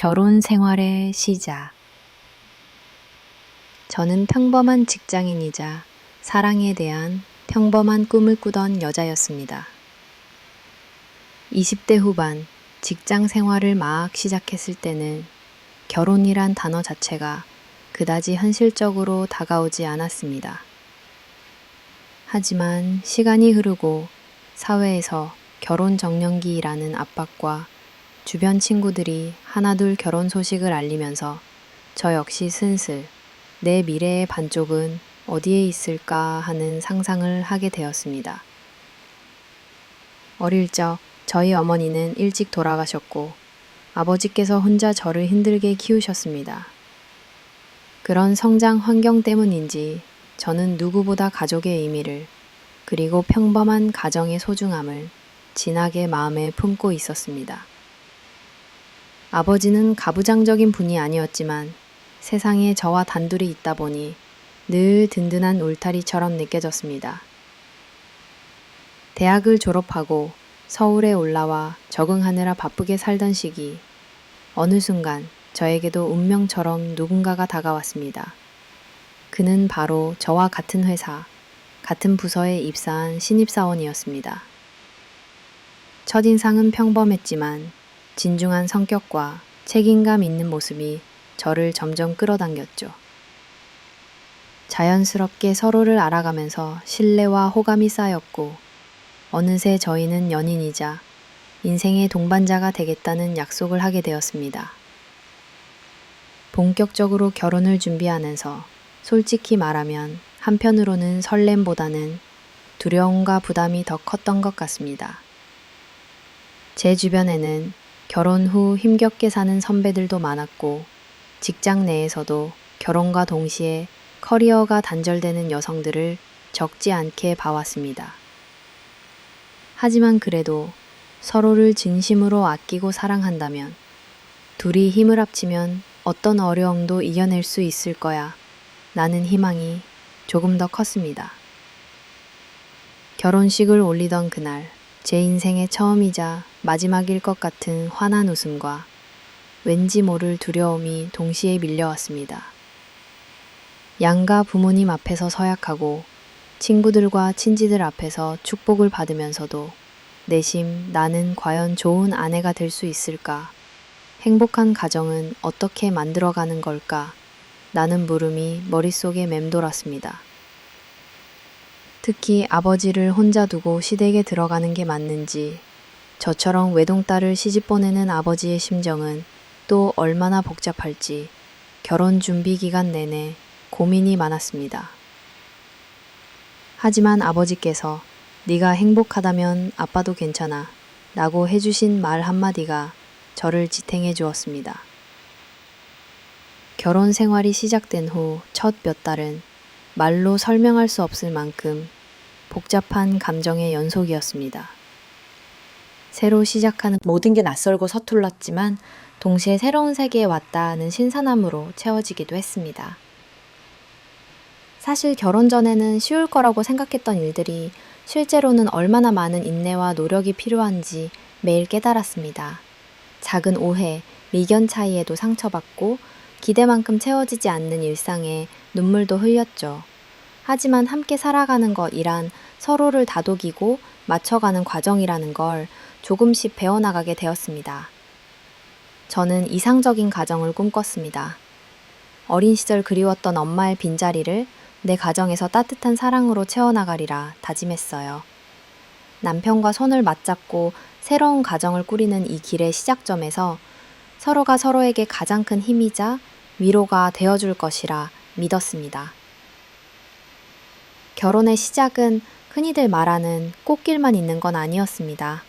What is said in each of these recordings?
결혼 생활의 시작. 저는 평범한 직장인이자 사랑에 대한 평범한 꿈을 꾸던 여자였습니다. 20대 후반 직장 생활을 막 시작했을 때는 결혼이란 단어 자체가 그다지 현실적으로 다가오지 않았습니다. 하지만 시간이 흐르고 사회에서 결혼 정년기라는 압박과 주변 친구들이 하나둘 결혼 소식을 알리면서 저 역시 슬슬 내 미래의 반쪽은 어디에 있을까 하는 상상을 하게 되었습니다. 어릴 적 저희 어머니는 일찍 돌아가셨고 아버지께서 혼자 저를 힘들게 키우셨습니다. 그런 성장 환경 때문인지 저는 누구보다 가족의 의미를 그리고 평범한 가정의 소중함을 진하게 마음에 품고 있었습니다. 아버지는 가부장적인 분이 아니었지만 세상에 저와 단둘이 있다 보니 늘 든든한 울타리처럼 느껴졌습니다. 대학을 졸업하고 서울에 올라와 적응하느라 바쁘게 살던 시기, 어느 순간 저에게도 운명처럼 누군가가 다가왔습니다. 그는 바로 저와 같은 회사, 같은 부서에 입사한 신입사원이었습니다. 첫인상은 평범했지만 진중한 성격과 책임감 있는 모습이 저를 점점 끌어당겼죠. 자연스럽게 서로를 알아가면서 신뢰와 호감이 쌓였고 어느새 저희는 연인이자 인생의 동반자가 되겠다는 약속을 하게 되었습니다. 본격적으로 결혼을 준비하면서 솔직히 말하면 한편으로는 설렘보다는 두려움과 부담이 더 컸던 것 같습니다. 제 주변에는 결혼 후 힘겹게 사는 선배들도 많았고 직장 내에서도 결혼과 동시에 커리어가 단절되는 여성들을 적지 않게 봐왔습니다. 하지만 그래도 서로를 진심으로 아끼고 사랑한다면 둘이 힘을 합치면 어떤 어려움도 이겨낼 수 있을 거야 라는 희망이 조금 더 컸습니다. 결혼식을 올리던 그날 제 인생의 처음이자 마지막일 것 같은 환한 웃음과 왠지 모를 두려움이 동시에 밀려왔습니다. 양가 부모님 앞에서 서약하고 친구들과 친지들 앞에서 축복을 받으면서도 내심 나는 과연 좋은 아내가 될 수 있을까? 행복한 가정은 어떻게 만들어가는 걸까? 라는 물음이 머릿속에 맴돌았습니다. 특히 아버지를 혼자 두고 시댁에 들어가는 게 맞는지, 저처럼 외동딸을 시집 보내는 아버지의 심정은 또 얼마나 복잡할지 결혼 준비 기간 내내 고민이 많았습니다. 하지만 아버지께서 네가 행복하다면 아빠도 괜찮아 라고 해주신 말 한마디가 저를 지탱해 주었습니다. 결혼 생활이 시작된 후 첫 몇 달은 말로 설명할 수 없을 만큼 복잡한 감정의 연속이었습니다. 새로 시작하는 모든 게 낯설고 서툴렀지만 동시에 새로운 세계에 왔다는 신선함으로 채워지기도 했습니다. 사실 결혼 전에는 쉬울 거라고 생각했던 일들이 실제로는 얼마나 많은 인내와 노력이 필요한지 매일 깨달았습니다. 작은 오해, 미견 차이에도 상처받고 기대만큼 채워지지 않는 일상에 눈물도 흘렸죠. 하지만 함께 살아가는 것이란 서로를 다독이고 맞춰가는 과정이라는 걸 조금씩 배워나가게 되었습니다. 저는 이상적인 가정을 꿈꿨습니다. 어린 시절 그리웠던 엄마의 빈자리를 내 가정에서 따뜻한 사랑으로 채워나가리라 다짐했어요. 남편과 손을 맞잡고 새로운 가정을 꾸리는 이 길의 시작점에서 서로가 서로에게 가장 큰 힘이자 위로가 되어줄 것이라 믿었습니다. 결혼의 시작은 흔히들 말하는 꽃길만 있는 건 아니었습니다.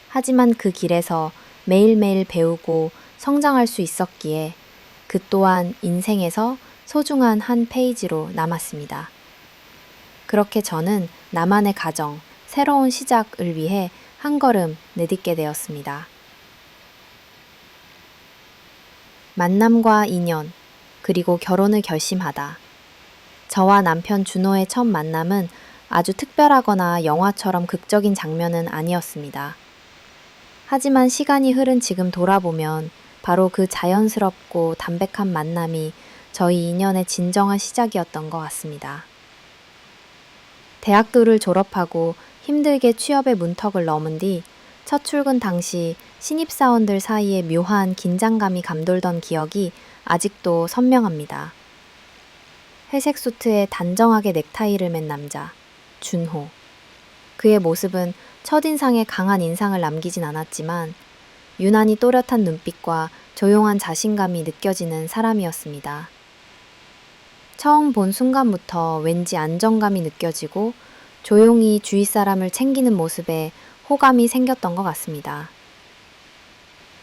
하지만 그 길에서 매일매일 배우고 성장할 수 있었기에 그 또한 인생에서 소중한 한 페이지로 남았습니다. 그렇게 저는 나만의 가정, 새로운 시작을 위해 한 걸음 내딛게 되었습니다. 만남과 인연, 그리고 결혼을 결심하다. 저와 남편 준호의 첫 만남은 아주 특별하거나 영화처럼 극적인 장면은 아니었습니다. 하지만 시간이 흐른 지금 돌아보면 바로 그 자연스럽고 담백한 만남이 저희 인연의 진정한 시작이었던 것 같습니다. 대학교를 졸업하고 힘들게 취업의 문턱을 넘은 뒤 첫 출근 당시 신입사원들 사이에 묘한 긴장감이 감돌던 기억이 아직도 선명합니다. 회색 수트에 단정하게 넥타이를 맨 남자, 준호. 그의 모습은 첫인상에 강한 인상을 남기진 않았지만 유난히 또렷한 눈빛과 조용한 자신감이 느껴지는 사람이었습니다. 처음 본 순간부터 왠지 안정감이 느껴지고 조용히 주위 사람을 챙기는 모습에 호감이 생겼던 것 같습니다.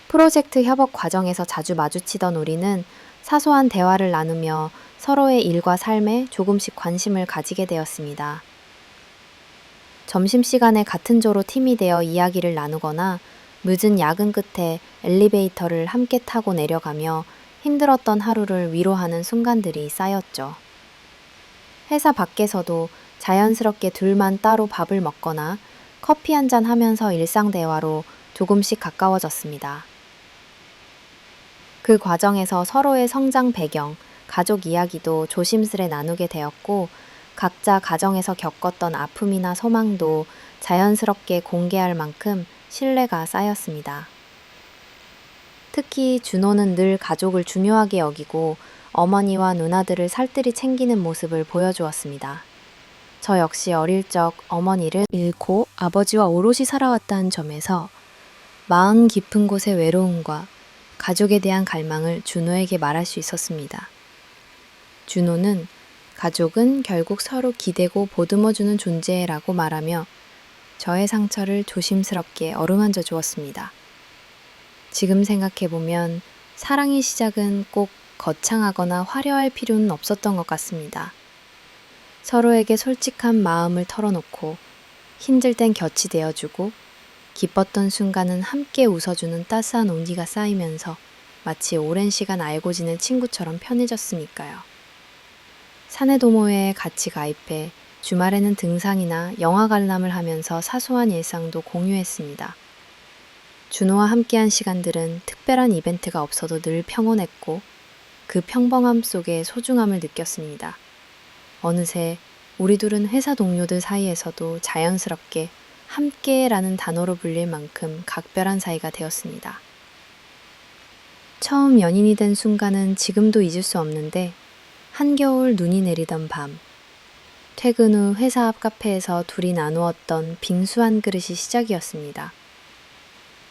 프로젝트 협업 과정에서 자주 마주치던 우리는 사소한 대화를 나누며 서로의 일과 삶에 조금씩 관심을 가지게 되었습니다. 점심시간에 같은 조로 팀이 되어 이야기를 나누거나 늦은 야근 끝에 엘리베이터를 함께 타고 내려가며 힘들었던 하루를 위로하는 순간들이 쌓였죠. 회사 밖에서도 자연스럽게 둘만 따로 밥을 먹거나 커피 한잔 하면서 일상 대화로 조금씩 가까워졌습니다. 그 과정에서 서로의 성장 배경, 가족 이야기도 조심스레 나누게 되었고 각자 가정에서 겪었던 아픔이나 소망도 자연스럽게 공개할 만큼 신뢰가 쌓였습니다. 특히 준호는 늘 가족을 중요하게 여기고 어머니와 누나들을 살뜰히 챙기는 모습을 보여주었습니다. 저 역시 어릴 적 어머니를 잃고 아버지와 오롯이 살아왔다는 점에서 마음 깊은 곳의 외로움과 가족에 대한 갈망을 준호에게 말할 수 있었습니다. 준호는 가족은 결국 서로 기대고 보듬어주는 존재라고 말하며 저의 상처를 조심스럽게 어루만져 주었습니다. 지금 생각해보면 사랑의 시작은 꼭 거창하거나 화려할 필요는 없었던 것 같습니다. 서로에게 솔직한 마음을 털어놓고 힘들 땐 곁이 되어주고 기뻤던 순간은 함께 웃어주는 따스한 온기가 쌓이면서 마치 오랜 시간 알고 지낸 친구처럼 편해졌으니까요. 사내동호회에 같이 가입해 주말에는 등산이나 영화 관람을 하면서 사소한 일상도 공유했습니다. 준호와 함께한 시간들은 특별한 이벤트가 없어도 늘 평온했고 그 평범함 속에 소중함을 느꼈습니다. 어느새 우리 둘은 회사 동료들 사이에서도 자연스럽게 함께라는 단어로 불릴 만큼 각별한 사이가 되었습니다. 처음 연인이 된 순간은 지금도 잊을 수 없는데 한겨울 눈이 내리던 밤, 퇴근 후 회사 앞 카페에서 둘이 나누었던 빙수 한 그릇이 시작이었습니다.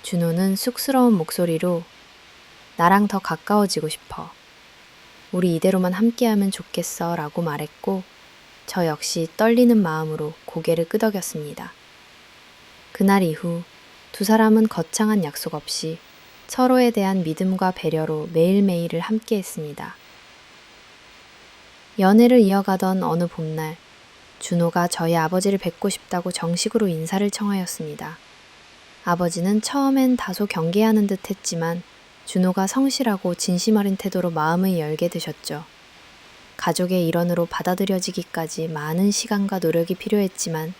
준호는 쑥스러운 목소리로 나랑 더 가까워지고 싶어. 우리 이대로만 함께하면 좋겠어 라고 말했고 저 역시 떨리는 마음으로 고개를 끄덕였습니다. 그날 이후 두 사람은 거창한 약속 없이 서로에 대한 믿음과 배려로 매일매일을 함께했습니다. 연애를 이어가던 어느 봄날 준호가 저희 아버지를 뵙고 싶다고 정식으로 인사를 청하였습니다. 아버지는 처음엔 다소 경계하는 듯 했지만 준호가 성실하고 진심 어린 태도로 마음을 열게 되셨죠. 가족의 일원으로 받아들여지기까지 많은 시간과 노력이 필요했지만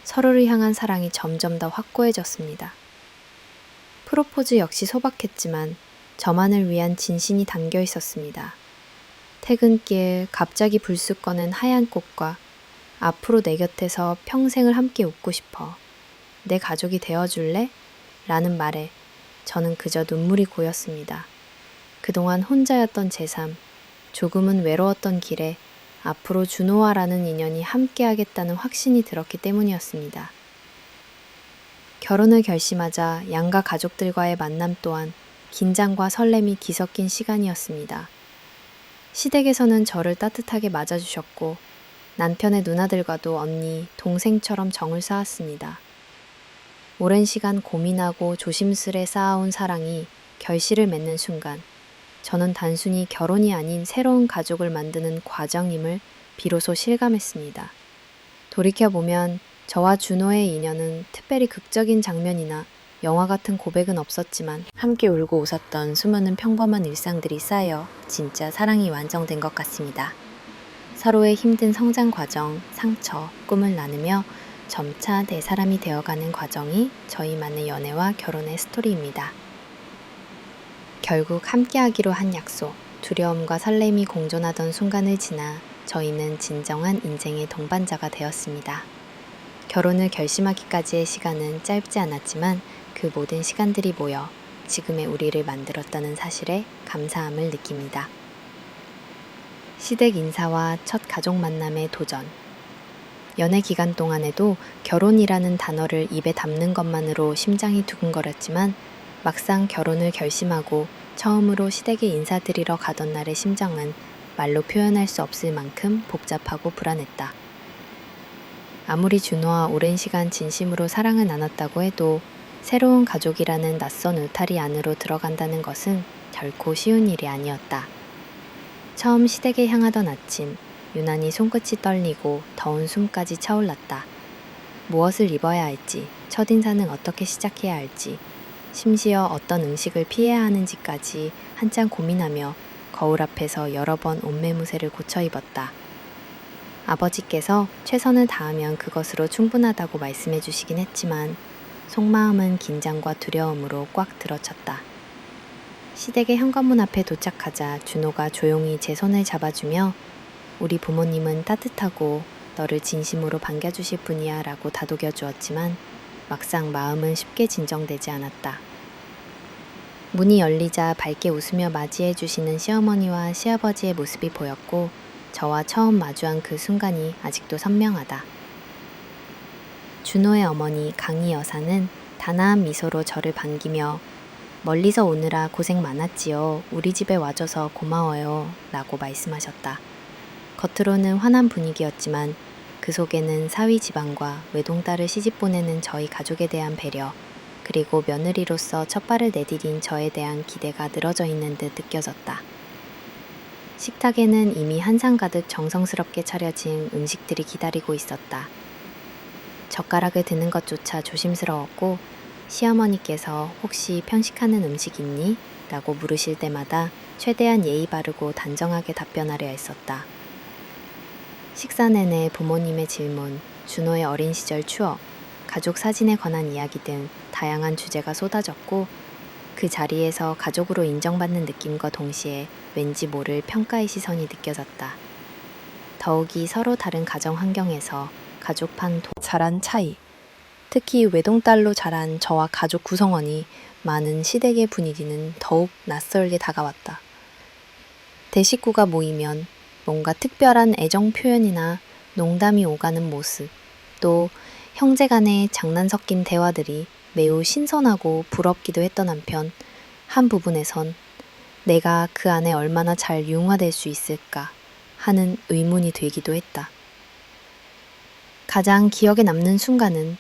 서로를 향한 사랑이 점점 더 확고해졌습니다. 프로포즈 역시 소박했지만 저만을 위한 진심이 담겨 있었습니다. 퇴근길 갑자기 불쑥 꺼낸 하얀 꽃과 앞으로 내 곁에서 평생을 함께 웃고 싶어. 내 가족이 되어줄래? 라는 말에 저는 그저 눈물이 고였습니다. 그동안 혼자였던 제 삶, 조금은 외로웠던 길에 앞으로 준호와라는 인연이 함께하겠다는 확신이 들었기 때문이었습니다. 결혼을 결심하자 양가 가족들과의 만남 또한 긴장과 설렘이 뒤섞인 시간이었습니다. 시댁에서는 저를 따뜻하게 맞아주셨고 남편의 누나들과도 언니, 동생처럼 정을 쌓았습니다. 오랜 시간 고민하고 조심스레 쌓아온 사랑이 결실을 맺는 순간 저는 단순히 결혼이 아닌 새로운 가족을 만드는 과정임을 비로소 실감했습니다. 돌이켜보면 저와 준호의 인연은 특별히 극적인 장면이나 영화 같은 고백은 없었지만 함께 울고 웃었던 수많은 평범한 일상들이 쌓여 진짜 사랑이 완성된 것 같습니다. 서로의 힘든 성장 과정, 상처, 꿈을 나누며 점차 내 사람이 되어가는 과정이 저희만의 연애와 결혼의 스토리입니다. 결국 함께하기로 한 약속, 두려움과 설렘이 공존하던 순간을 지나 저희는 진정한 인생의 동반자가 되었습니다. 결혼을 결심하기까지의 시간은 짧지 않았지만 그 모든 시간들이 모여 지금의 우리를 만들었다는 사실에 감사함을 느낍니다. 시댁 인사와 첫 가족 만남의 도전. 연애 기간 동안에도 결혼이라는 단어를 입에 담는 것만으로 심장이 두근거렸지만 막상 결혼을 결심하고 처음으로 시댁에 인사드리러 가던 날의 심정은 말로 표현할 수 없을 만큼 복잡하고 불안했다. 아무리 준호와 오랜 시간 진심으로 사랑을 나눴다고 해도 새로운 가족이라는 낯선 울타리 안으로 들어간다는 것은 결코 쉬운 일이 아니었다. 처음 시댁에 향하던 아침, 유난히 손끝이 떨리고 더운 숨까지 차올랐다. 무엇을 입어야 할지, 첫인사는 어떻게 시작해야 할지, 심지어 어떤 음식을 피해야 하는지까지 한참 고민하며 거울 앞에서 여러 번 옷매무새를 고쳐 입었다. 아버지께서 최선을 다하면 그것으로 충분하다고 말씀해 주시긴 했지만 속마음은 긴장과 두려움으로 꽉 들어찼다. 시댁의 현관문 앞에 도착하자 준호가 조용히 제 손을 잡아주며 우리 부모님은 따뜻하고 너를 진심으로 반겨주실 분이야 라고 다독여 주었지만 막상 마음은 쉽게 진정되지 않았다. 문이 열리자 밝게 웃으며 맞이해 주시는 시어머니와 시아버지의 모습이 보였고 저와 처음 마주한 그 순간이 아직도 선명하다. 준호의 어머니 강희 여사는 단아한 미소로 저를 반기며 멀리서 오느라 고생 많았지요. 우리 집에 와줘서 고마워요. 라고 말씀하셨다. 겉으로는 환한 분위기였지만 그 속에는 사위 집안과 외동딸을 시집 보내는 저희 가족에 대한 배려, 그리고 며느리로서 첫 발을 내디딘 저에 대한 기대가 늘어져 있는 듯 느껴졌다. 식탁에는 이미 한상 가득 정성스럽게 차려진 음식들이 기다리고 있었다. 젓가락을 드는 것조차 조심스러웠고 시어머니께서 혹시 편식하는 음식 있니? 라고 물으실 때마다 최대한 예의 바르고 단정하게 답변하려 했었다. 식사 내내 부모님의 질문, 준호의 어린 시절 추억, 가족 사진에 관한 이야기 등 다양한 주제가 쏟아졌고 그 자리에서 가족으로 인정받는 느낌과 동시에 왠지 모를 평가의 시선이 느껴졌다. 더욱이 서로 다른 가정 환경에서 가족판 자란 차이, 특히 외동딸로 자란 저와 가족 구성원이 많은 시댁의 분위기는 더욱 낯설게 다가왔다. 대식구가 모이면 뭔가 특별한 애정 표현이나 농담이 오가는 모습, 또 형제 간의 장난 섞인 대화들이 매우 신선하고 부럽기도 했던 한편 한 부분에선 내가 그 안에 얼마나 잘 융화될 수 있을까 하는 의문이 들기도 했다. 가장 기억에 남는 순간은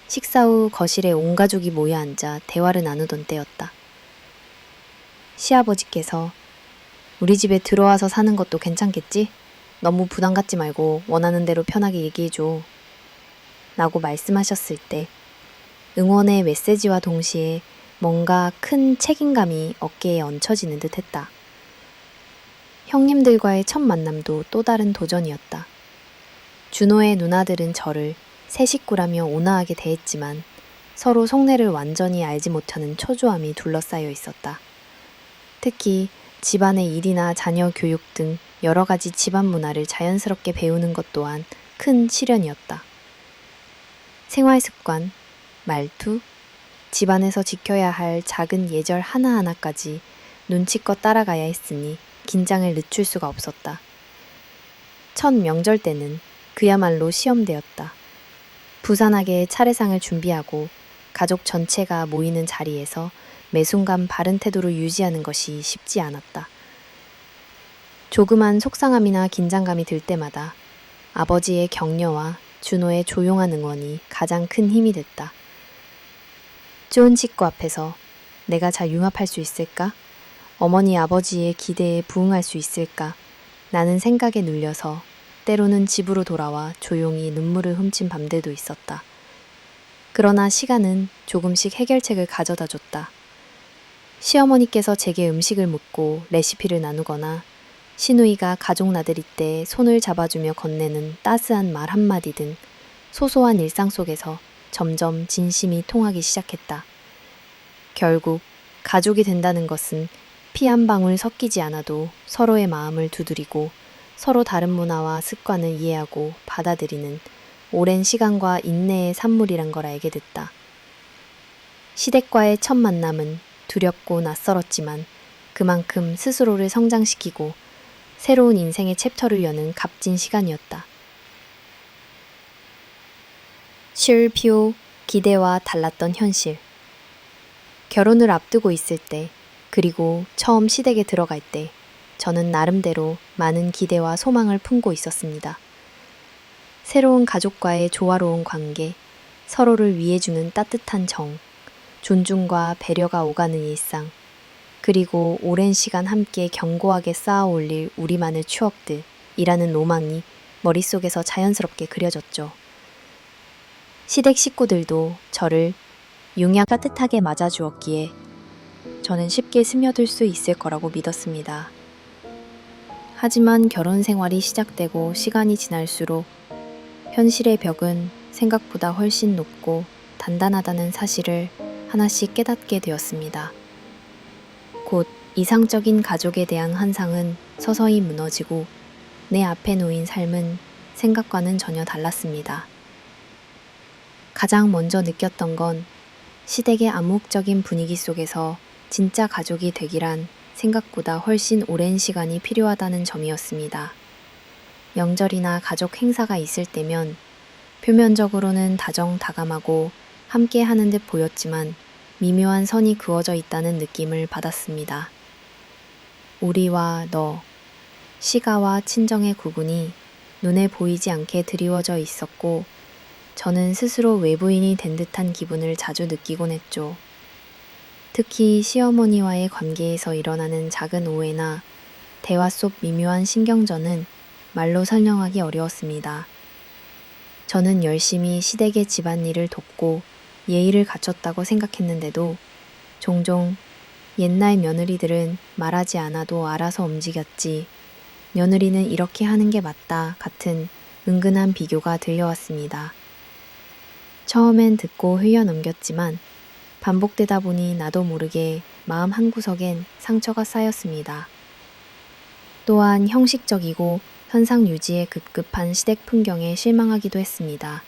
식사 후 거실에 온 가족이 모여 앉아 대화를 나누던 때였다. 시아버지께서 우리 집에 들어와서 사는 것도 괜찮겠지? 너무 부담 갖지 말고 원하는 대로 편하게 얘기해줘. 라고 말씀하셨을 때 응원의 메시지와 동시에 뭔가 큰 책임감이 어깨에 얹혀지는 듯 했다. 형님들과의 첫 만남도 또 다른 도전이었다. 준호의 누나들은 저를 새 식구라며 온화하게 대했지만 서로 속내를 완전히 알지 못하는 초조함이 둘러싸여 있었다. 특히 집안의 일이나 자녀 교육 등 여러 가지 집안 문화를 자연스럽게 배우는 것 또한 큰 시련이었다. 생활 습관, 말투, 집안에서 지켜야 할 작은 예절 하나하나까지 눈치껏 따라가야 했으니 긴장을 늦출 수가 없었다. 첫 명절 때는 그야말로 시험대였다. 부산하게 차례상을 준비하고 가족 전체가 모이는 자리에서 매 순간 바른 태도를 유지하는 것이 쉽지 않았다. 조그만 속상함이나 긴장감이 들 때마다 아버지의 격려와 준호의 조용한 응원이 가장 큰 힘이 됐다. 좋은 식구 앞에서 내가 잘 융합할 수 있을까? 어머니 아버지의 기대에 부응할 수 있을까? 라는 생각에 눌려서 때로는 집으로 돌아와 조용히 눈물을 훔친 밤들도 있었다. 그러나 시간은 조금씩 해결책을 가져다 줬다. 시어머니께서 제게 음식을 묻고 레시피를 나누거나 시누이가 가족 나들이 때 손을 잡아주며 건네는 따스한 말 한마디 등 소소한 일상 속에서 점점 진심이 통하기 시작했다. 결국 가족이 된다는 것은 피 한 방울 섞이지 않아도 서로의 마음을 두드리고 서로 다른 문화와 습관을 이해하고 받아들이는 오랜 시간과 인내의 산물이란 걸 알게 됐다. 시댁과의 첫 만남은 두렵고 낯설었지만 그만큼 스스로를 성장시키고 새로운 인생의 챕터를 여는 값진 시간이었다. 실표, 기대와 달랐던 현실. 결혼을 앞두고 있을 때, 그리고 처음 시댁에 들어갈 때, 저는 나름대로 많은 기대와 소망을 품고 있었습니다. 새로운 가족과의 조화로운 관계, 서로를 위해주는 따뜻한 정, 존중과 배려가 오가는 일상, 그리고 오랜 시간 함께 견고하게 쌓아 올릴 우리만의 추억들이라는 로망이 머릿속에서 자연스럽게 그려졌죠. 시댁 식구들도 저를 융약 따뜻하게 맞아주었기에 저는 쉽게 스며들 수 있을 거라고 믿었습니다. 하지만 결혼 생활이 시작되고 시간이 지날수록 현실의 벽은 생각보다 훨씬 높고 단단하다는 사실을 하나씩 깨닫게 되었습니다. 곧 이상적인 가족에 대한 환상은 서서히 무너지고 내 앞에 놓인 삶은 생각과는 전혀 달랐습니다. 가장 먼저 느꼈던 건 시댁의 암묵적인 분위기 속에서 진짜 가족이 되기란 생각보다 훨씬 오랜 시간이 필요하다는 점이었습니다. 명절이나 가족 행사가 있을 때면 표면적으로는 다정다감하고 함께 하는 듯 보였지만 미묘한 선이 그어져 있다는 느낌을 받았습니다. 우리와 너, 시가와 친정의 구분이 눈에 보이지 않게 드리워져 있었고 저는 스스로 외부인이 된 듯한 기분을 자주 느끼곤 했죠. 특히 시어머니와의 관계에서 일어나는 작은 오해나 대화 속 미묘한 신경전은 말로 설명하기 어려웠습니다. 저는 열심히 시댁의 집안일을 돕고 예의를 갖췄다고 생각했는데도 종종 옛날 며느리들은 말하지 않아도 알아서 움직였지, 며느리는 이렇게 하는 게 맞다 같은 은근한 비교가 들려왔습니다. 처음엔 듣고 흘려넘겼지만 반복되다 보니 나도 모르게 마음 한구석엔 상처가 쌓였습니다. 또한 형식적이고 현상 유지에 급급한 시댁 풍경에 실망하기도 했습니다.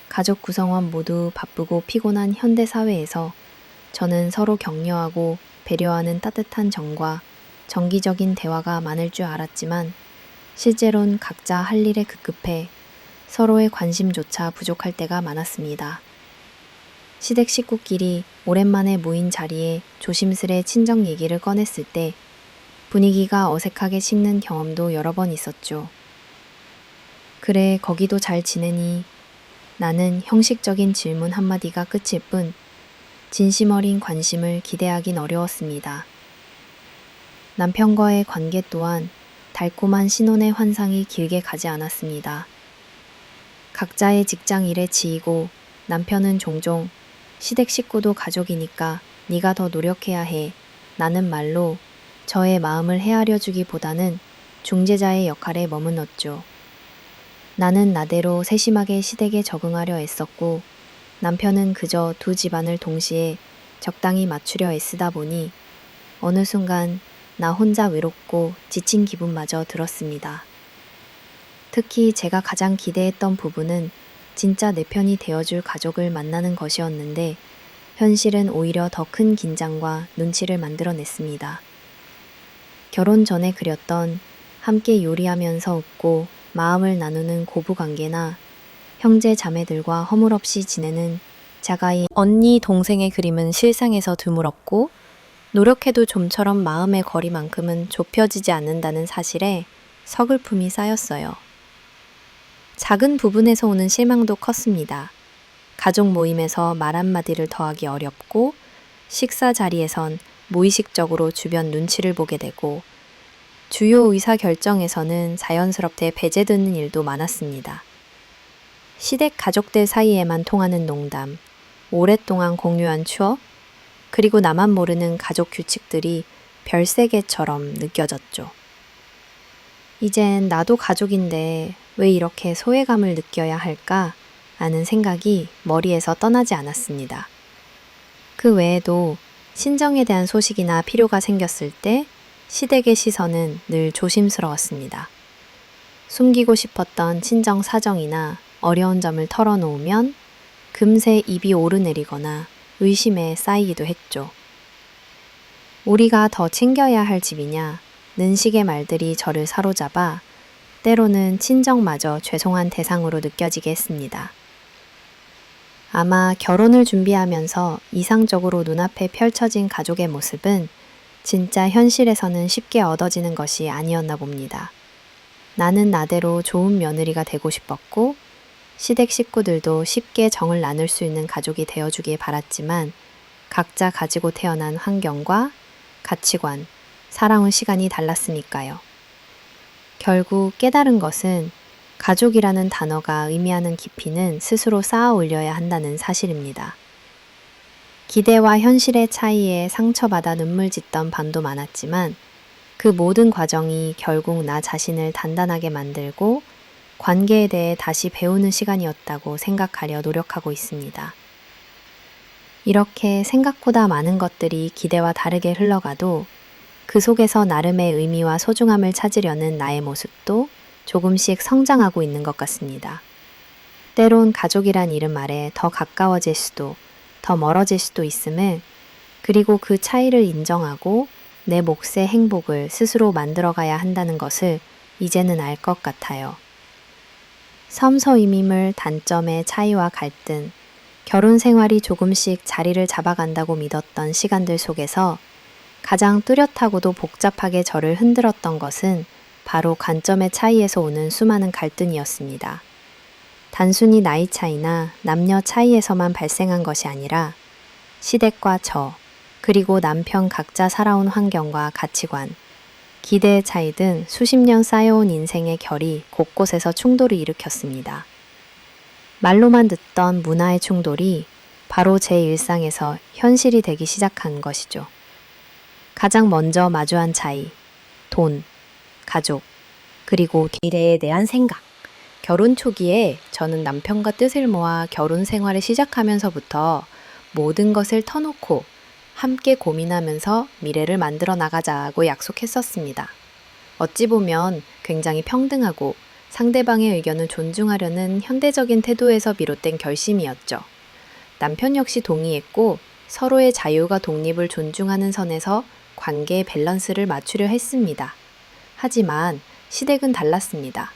가족 구성원 모두 바쁘고 피곤한 현대 사회에서 저는 서로 격려하고 배려하는 따뜻한 정과 정기적인 대화가 많을 줄 알았지만 실제론 각자 할 일에 급급해 서로의 관심조차 부족할 때가 많았습니다. 시댁 식구끼리 오랜만에 모인 자리에 조심스레 친정 얘기를 꺼냈을 때 분위기가 어색하게 식는 경험도 여러 번 있었죠. 그래, 거기도 잘 지내니? 나는 형식적인 질문 한마디가 끝일 뿐 진심 어린 관심을 기대하긴 어려웠습니다. 남편과의 관계 또한 달콤한 신혼의 환상이 길게 가지 않았습니다. 각자의 직장 일에 지이고 남편은 종종 시댁 식구도 가족이니까 네가 더 노력해야 해 라는 말로 저의 마음을 헤아려 주기보다는 중재자의 역할에 머무렀죠. 나는 나대로 세심하게 시댁에 적응하려 애썼고 남편은 그저 두 집안을 동시에 적당히 맞추려 애쓰다 보니 어느 순간 나 혼자 외롭고 지친 기분마저 들었습니다. 특히 제가 가장 기대했던 부분은 진짜 내 편이 되어줄 가족을 만나는 것이었는데 현실은 오히려 더 큰 긴장과 눈치를 만들어냈습니다. 결혼 전에 그렸던 함께 요리하면서 웃고 마음을 나누는 고부관계나 형제 자매들과 허물없이 지내는 자가이 언니 동생의 그림은 실상에서 드물었고 노력해도 좀처럼 마음의 거리만큼은 좁혀지지 않는다는 사실에 서글픔이 쌓였어요. 작은 부분에서 오는 실망도 컸습니다. 가족 모임에서 말 한마디를 더하기 어렵고 식사 자리에선 무의식적으로 주변 눈치를 보게 되고 주요 의사 결정에서는 자연스럽게 배제되는 일도 많았습니다. 시댁 가족들 사이에만 통하는 농담, 오랫동안 공유한 추억, 그리고 나만 모르는 가족 규칙들이 별세계처럼 느껴졌죠. 이젠 나도 가족인데 왜 이렇게 소외감을 느껴야 할까 하는 생각이 머리에서 떠나지 않았습니다. 그 외에도 친정에 대한 소식이나 필요가 생겼을 때 시댁의 시선은 늘 조심스러웠습니다. 숨기고 싶었던 친정 사정이나 어려운 점을 털어놓으면 금세 입이 오르내리거나 의심에 쌓이기도 했죠. 우리가 더 챙겨야 할 집이냐 는 식의 말들이 저를 사로잡아 때로는 친정마저 죄송한 대상으로 느껴지게 했습니다. 아마 결혼을 준비하면서 이상적으로 눈앞에 펼쳐진 가족의 모습은 진짜 현실에서는 쉽게 얻어지는 것이 아니었나 봅니다. 나는 나대로 좋은 며느리가 되고 싶었고 시댁 식구들도 쉽게 정을 나눌 수 있는 가족이 되어주길 바랐지만 각자 가지고 태어난 환경과 가치관, 살아온 시간이 달랐으니까요. 결국 깨달은 것은 가족이라는 단어가 의미하는 깊이는 스스로 쌓아 올려야 한다는 사실입니다. 기대와 현실의 차이에 상처받아 눈물 짓던 밤도 많았지만 그 모든 과정이 결국 나 자신을 단단하게 만들고 관계에 대해 다시 배우는 시간이었다고 생각하려 노력하고 있습니다. 이렇게 생각보다 많은 것들이 기대와 다르게 흘러가도 그 속에서 나름의 의미와 소중함을 찾으려는 나의 모습도 조금씩 성장하고 있는 것 같습니다. 때론 가족이란 이름 아래 더 가까워질 수도, 더 멀어질 수도 있음을, 그리고 그 차이를 인정하고 내 몫의 행복을 스스로 만들어가야 한다는 것을 이제는 알 것 같아요. 섬서임임을 단점의 차이와 갈등, 결혼 생활이 조금씩 자리를 잡아간다고 믿었던 시간들 속에서 가장 뚜렷하고도 복잡하게 저를 흔들었던 것은 바로 관점의 차이에서 오는 수많은 갈등이었습니다. 단순히 나이 차이나 남녀 차이에서만 발생한 것이 아니라 시댁과 저, 그리고 남편 각자 살아온 환경과 가치관, 기대의 차이 등 수십 년 쌓여온 인생의 결이 곳곳에서 충돌을 일으켰습니다. 말로만 듣던 문화의 충돌이 바로 제 일상에서 현실이 되기 시작한 것이죠. 가장 먼저 마주한 차이, 돈, 가족, 그리고 기대에 대한 생각. 결혼 초기에 저는 남편과 뜻을 모아 결혼 생활을 시작하면서부터 모든 것을 터놓고 함께 고민하면서 미래를 만들어 나가자고 약속했었습니다. 어찌 보면 굉장히 평등하고 상대방의 의견을 존중하려는 현대적인 태도에서 비롯된 결심이었죠. 남편 역시 동의했고 서로의 자유와 독립을 존중하는 선에서 관계의 밸런스를 맞추려 했습니다. 하지만 시댁은 달랐습니다.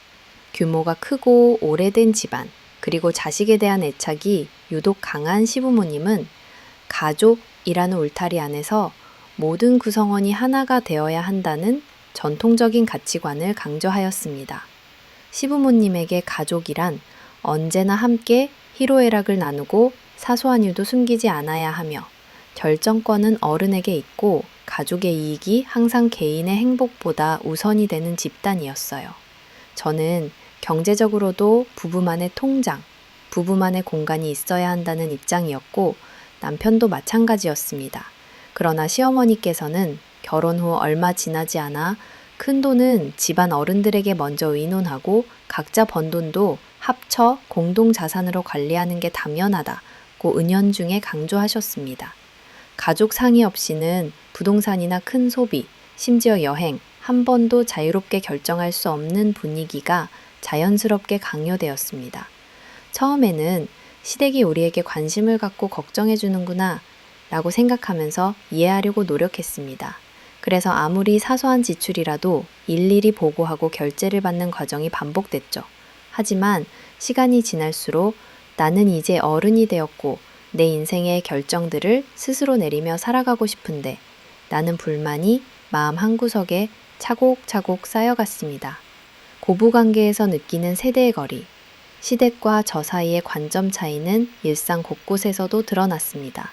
규모가 크고 오래된 집안, 그리고 자식에 대한 애착이 유독 강한 시부모님은 가족이라는 울타리 안에서 모든 구성원이 하나가 되어야 한다는 전통적인 가치관을 강조하였습니다. 시부모님에게 가족이란 언제나 함께 희로애락을 나누고 사소한 일도 숨기지 않아야 하며 결정권은 어른에게 있고 가족의 이익이 항상 개인의 행복보다 우선이 되는 집단이었어요. 저는 경제적으로도 부부만의 통장, 부부만의 공간이 있어야 한다는 입장이었고 남편도 마찬가지였습니다. 그러나 시어머니께서는 결혼 후 얼마 지나지 않아 큰 돈은 집안 어른들에게 먼저 의논하고 각자 번 돈도 합쳐 공동자산으로 관리하는 게 당연하다고 은연중에 강조하셨습니다. 가족 상의 없이는 부동산이나 큰 소비, 심지어 여행, 한 번도 자유롭게 결정할 수 없는 분위기가 자연스럽게 강요되었습니다. 처음에는 시댁이 우리에게 관심을 갖고 걱정해 주는구나 라고 생각하면서 이해하려고 노력했습니다. 그래서 아무리 사소한 지출이라도 일일이 보고하고 결제를 받는 과정이 반복됐죠. 하지만 시간이 지날수록 나는 이제 어른이 되었고 내 인생의 결정들을 스스로 내리며 살아가고 싶은데 나는 불만이 마음 한구석에 차곡차곡 쌓여갔습니다. 고부관계에서 느끼는 세대의 거리, 시댁과 저 사이의 관점 차이는 일상 곳곳에서도 드러났습니다.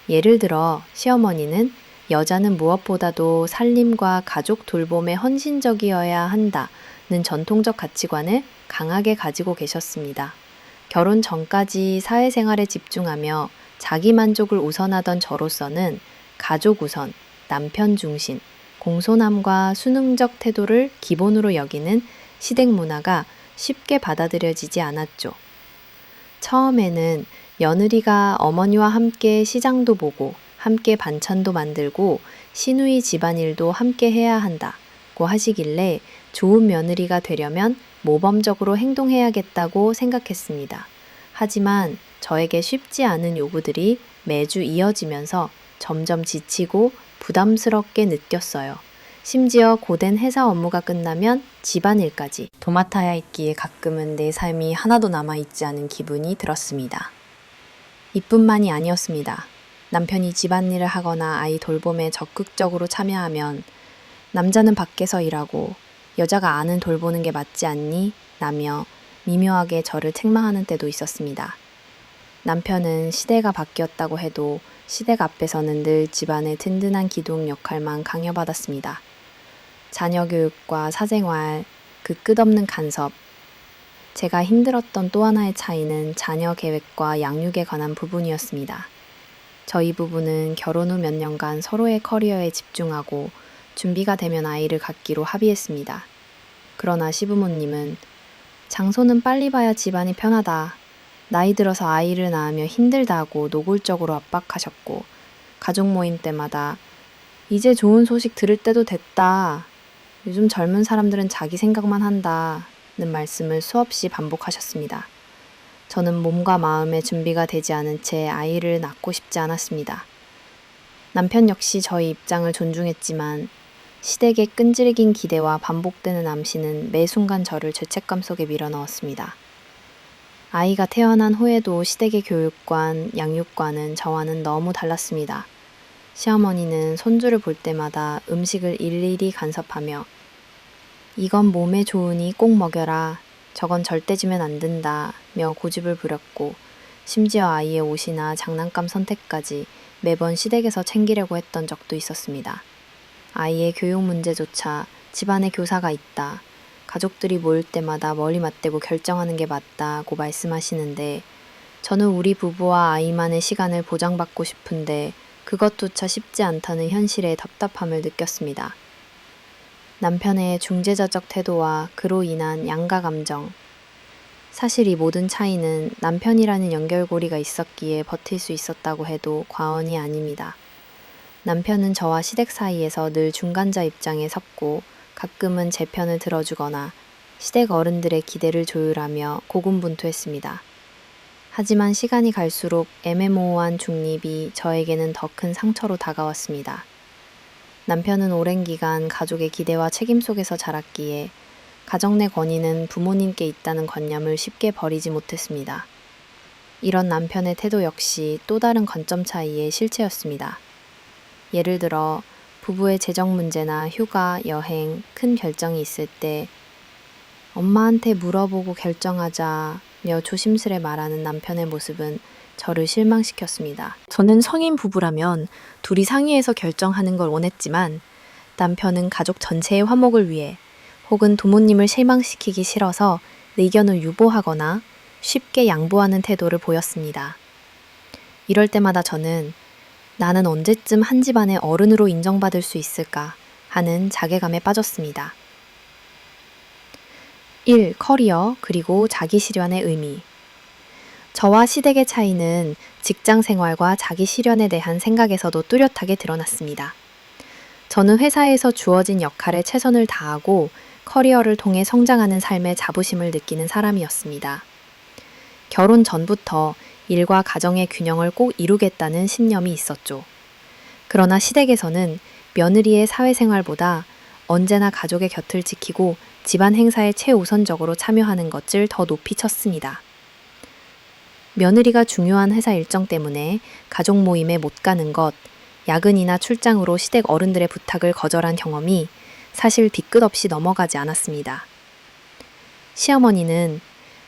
예를 들어 시어머니는 여자는 무엇보다도 살림과 가족 돌봄에 헌신적이어야 한다는 전통적 가치관을 강하게 가지고 계셨습니다. 결혼 전까지 사회생활에 집중하며 자기 만족을 우선하던 저로서는 가족 우선, 남편 중심, 공손함과 순응적 태도를 기본으로 여기는 시댁 문화가 쉽게 받아들여지지 않았죠. 처음에는 며느리가 어머니와 함께 시장도 보고 함께 반찬도 만들고 시누이 집안일도 함께 해야 한다고 하시길래 좋은 며느리가 되려면 모범적으로 행동해야겠다고 생각했습니다. 하지만 저에게 쉽지 않은 요구들이 매주 이어지면서 점점 지치고 부담스럽게 느꼈어요. 심지어 고된 회사 업무가 끝나면 집안일까지 도맡아야 했기에 가끔은 내 삶이 하나도 남아있지 않은 기분이 들었습니다. 이뿐만이 아니었습니다. 남편이 집안일을 하거나 아이 돌봄에 적극적으로 참여하면 남자는 밖에서 일하고 여자가 아는 돌보는 게 맞지 않니? 라며 미묘하게 저를 책망하는 때도 있었습니다. 남편은 시대가 바뀌었다고 해도 시댁 앞에서는 늘 집안의 든든한 기둥 역할만 강요받았습니다. 자녀 교육과 사생활, 그 끝없는 간섭. 제가 힘들었던 또 하나의 차이는 자녀 계획과 양육에 관한 부분이었습니다. 저희 부부는 결혼 후 몇 년간 서로의 커리어에 집중하고 준비가 되면 아이를 갖기로 합의했습니다. 그러나 시부모님은 장소는 빨리 봐야 집안이 편하다. 나이 들어서 아이를 낳으며 힘들다고 노골적으로 압박하셨고 가족 모임 때마다 이제 좋은 소식 들을 때도 됐다. 요즘 젊은 사람들은 자기 생각만 한다는 말씀을 수없이 반복하셨습니다. 저는 몸과 마음의 준비가 되지 않은 채 아이를 낳고 싶지 않았습니다. 남편 역시 저희 입장을 존중했지만 시댁의 끈질긴 기대와 반복되는 암시는 매 순간 저를 죄책감 속에 밀어넣었습니다. 아이가 태어난 후에도 시댁의 교육관, 양육관은 저와는 너무 달랐습니다. 시어머니는 손주를 볼 때마다 음식을 일일이 간섭하며 이건 몸에 좋으니 꼭 먹여라, 저건 절대 주면 안 된다며 고집을 부렸고 심지어 아이의 옷이나 장난감 선택까지 매번 시댁에서 챙기려고 했던 적도 있었습니다. 아이의 교육 문제조차 집안에 교사가 있다, 가족들이 모일 때마다 머리 맞대고 결정하는 게 맞다고 말씀하시는데 저는 우리 부부와 아이만의 시간을 보장받고 싶은데 그것조차 쉽지 않다는 현실에 답답함을 느꼈습니다. 남편의 중재자적 태도와 그로 인한 양가 감정. 사실 이 모든 차이는 남편이라는 연결고리가 있었기에 버틸 수 있었다고 해도 과언이 아닙니다. 남편은 저와 시댁 사이에서 늘 중간자 입장에 섰고 가끔은 제 편을 들어주거나 시댁 어른들의 기대를 조율하며 고군분투했습니다. 하지만 시간이 갈수록 애매모호한 중립이 저에게는 더 큰 상처로 다가왔습니다. 남편은 오랜 기간 가족의 기대와 책임 속에서 자랐기에 가정 내 권위는 부모님께 있다는 관념을 쉽게 버리지 못했습니다. 이런 남편의 태도 역시 또 다른 관점 차이의 실체였습니다. 예를 들어 부부의 재정 문제나 휴가, 여행, 큰 결정이 있을 때 엄마한테 물어보고 결정하자며 조심스레 말하는 남편의 모습은 저를 실망시켰습니다. 저는 성인 부부라면 둘이 상의해서 결정하는 걸 원했지만 남편은 가족 전체의 화목을 위해 혹은 부모님을 실망시키기 싫어서 의견을 유보하거나 쉽게 양보하는 태도를 보였습니다. 이럴 때마다 저는 나는 언제쯤 한 집안의 어른으로 인정받을 수 있을까 하는 자괴감에 빠졌습니다. 1. 커리어 그리고 자기 실현의 의미. 저와 시댁의 차이는 직장 생활과 자기 실현에 대한 생각에서도 뚜렷하게 드러났습니다. 저는 회사에서 주어진 역할에 최선을 다하고 커리어를 통해 성장하는 삶의 자부심을 느끼는 사람이었습니다. 결혼 전부터 일과 가정의 균형을 꼭 이루겠다는 신념이 있었죠. 그러나 시댁에서는 며느리의 사회생활보다 언제나 가족의 곁을 지키고 집안 행사에 최우선적으로 참여하는 것을 더 높이 쳤습니다. 며느리가 중요한 회사 일정 때문에 가족 모임에 못 가는 것, 야근이나 출장으로 시댁 어른들의 부탁을 거절한 경험이 사실 뒤끝 없이 넘어가지 않았습니다. 시어머니는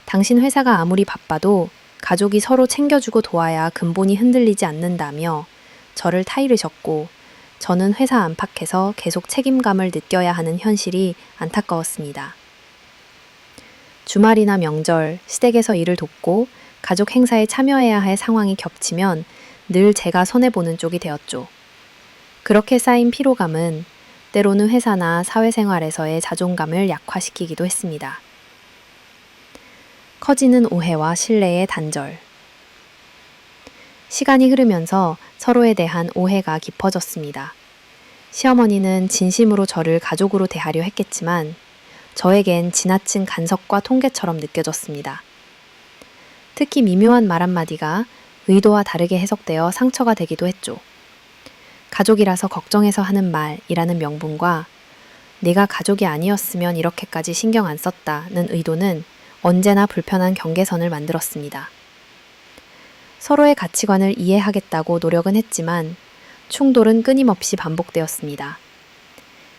당신 회사가 아무리 바빠도 가족이 서로 챙겨주고 도와야 근본이 흔들리지 않는다며 저를 타이르셨고 저는 회사 안팎에서 계속 책임감을 느껴야 하는 현실이 안타까웠습니다. 주말이나 명절, 시댁에서 일을 돕고 가족 행사에 참여해야 할 상황이 겹치면 늘 제가 손해보는 쪽이 되었죠. 그렇게 쌓인 피로감은 때로는 회사나 사회생활에서의 자존감을 약화시키기도 했습니다. 커지는 오해와 신뢰의 단절. 시간이 흐르면서 서로에 대한 오해가 깊어졌습니다. 시어머니는 진심으로 저를 가족으로 대하려 했겠지만 저에겐 지나친 간섭과 통계처럼 느껴졌습니다. 특히 미묘한 말 한마디가 의도와 다르게 해석되어 상처가 되기도 했죠. 가족이라서 걱정해서 하는 말이라는 명분과 내가 가족이 아니었으면 이렇게까지 신경 안 썼다는 의도는 언제나 불편한 경계선을 만들었습니다. 서로의 가치관을 이해하겠다고 노력은 했지만 충돌은 끊임없이 반복되었습니다.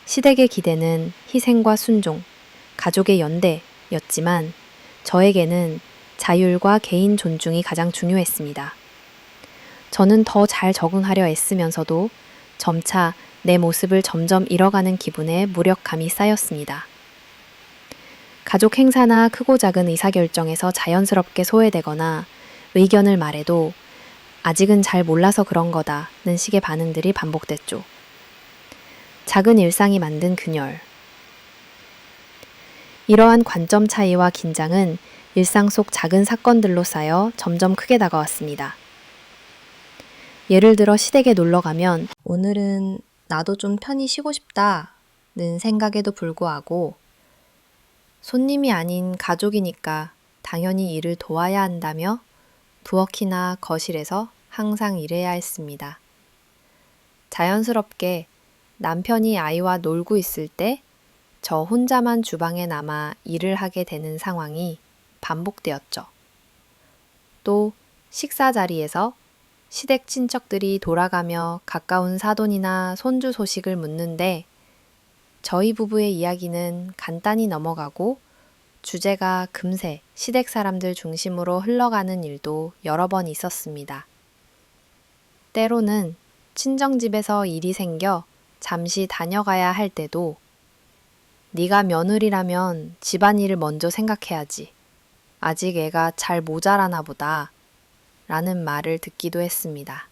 시댁의 기대는 희생과 순종, 가족의 연대였지만 저에게는 자율과 개인 존중이 가장 중요했습니다. 저는 더 잘 적응하려 애쓰면서도 점차 내 모습을 점점 잃어가는 기분에 무력감이 쌓였습니다. 가족 행사나 크고 작은 의사결정에서 자연스럽게 소외되거나 의견을 말해도 아직은 잘 몰라서 그런 거다는 식의 반응들이 반복됐죠. 작은 일상이 만든 균열. 이러한 관점 차이와 긴장은 일상 속 작은 사건들로 쌓여 점점 크게 다가왔습니다. 예를 들어 시댁에 놀러 가면 오늘은 나도 좀 편히 쉬고 싶다는 생각에도 불구하고 손님이 아닌 가족이니까 당연히 일을 도와야 한다며 부엌이나 거실에서 항상 일해야 했습니다. 자연스럽게 남편이 아이와 놀고 있을 때 저 혼자만 주방에 남아 일을 하게 되는 상황이 반복되었죠. 또 식사 자리에서 시댁 친척들이 돌아가며 가까운 사돈이나 손주 소식을 묻는데 저희 부부의 이야기는 간단히 넘어가고 주제가 금세 시댁 사람들 중심으로 흘러가는 일도 여러 번 있었습니다. 때로는 친정집에서 일이 생겨 잠시 다녀가야 할 때도 네가 며느리라면 집안일을 먼저 생각해야지. 아직 애가 잘 모자라나 보다. 라는 말을 듣기도 했습니다.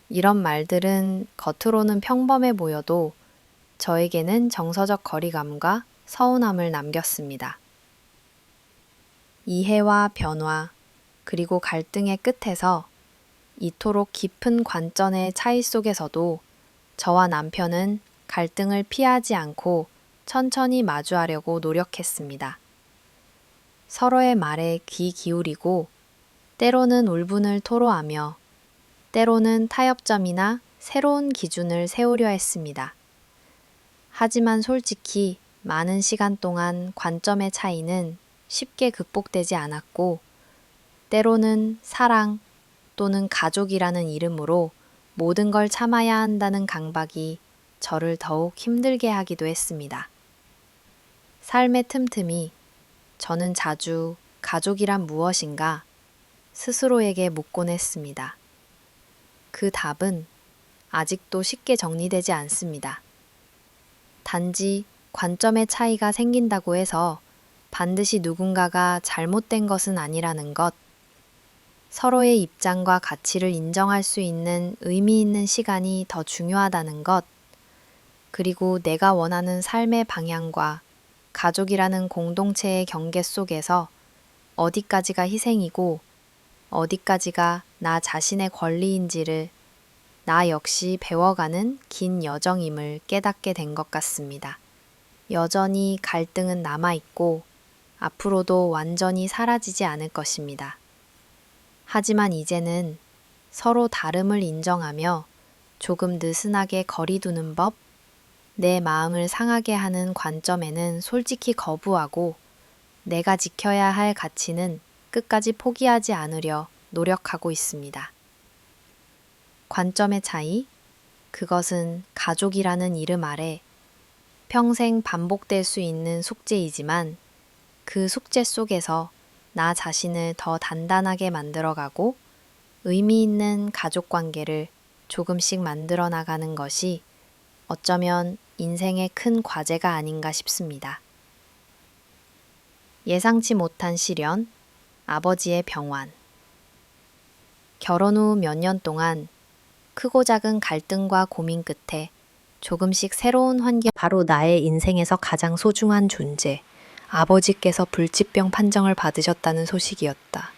이런 말들은 겉으로는 평범해 보여도 저에게는 정서적 거리감과 서운함을 남겼습니다. 이해와 변화, 그리고 갈등의 끝에서 이토록 깊은 관점의 차이 속에서도 저와 남편은 갈등을 피하지 않고 천천히 마주하려고 노력했습니다. 서로의 말에 귀 기울이고 때로는 울분을 토로하며 때로는 타협점이나 새로운 기준을 세우려 했습니다. 하지만 솔직히 많은 시간 동안 관점의 차이는 쉽게 극복되지 않았고 때로는 사랑 또는 가족이라는 이름으로 모든 걸 참아야 한다는 강박이 저를 더욱 힘들게 하기도 했습니다. 삶의 틈틈이 저는 자주 가족이란 무엇인가 스스로에게 묻곤 했습니다. 그 답은 아직도 쉽게 정리되지 않습니다. 단지 관점의 차이가 생긴다고 해서 반드시 누군가가 잘못된 것은 아니라는 것, 서로의 입장과 가치를 인정할 수 있는 의미 있는 시간이 더 중요하다는 것, 그리고 내가 원하는 삶의 방향과 가족이라는 공동체의 경계 속에서 어디까지가 희생이고 어디까지가 나 자신의 권리인지를 나 역시 배워가는 긴 여정임을 깨닫게 된 것 같습니다. 여전히 갈등은 남아있고 앞으로도 완전히 사라지지 않을 것입니다. 하지만 이제는 서로 다름을 인정하며 조금 느슨하게 거리 두는 법, 내 마음을 상하게 하는 관점에는 솔직히 거부하고 내가 지켜야 할 가치는 끝까지 포기하지 않으려 노력하고 있습니다. 관점의 차이, 그것은 가족이라는 이름 아래 평생 반복될 수 있는 숙제이지만 그 숙제 속에서 나 자신을 더 단단하게 만들어가고 의미 있는 가족 관계를 조금씩 만들어 나가는 것이 어쩌면 인생의 큰 과제가 아닌가 싶습니다. 예상치 못한 시련, 아버지의 병환. 결혼 후 몇 년 동안 크고 작은 갈등과 고민 끝에 조금씩 새로운 환경, 바로 나의 인생에서 가장 소중한 존재, 아버지께서 불치병 판정을 받으셨다는 소식이었다.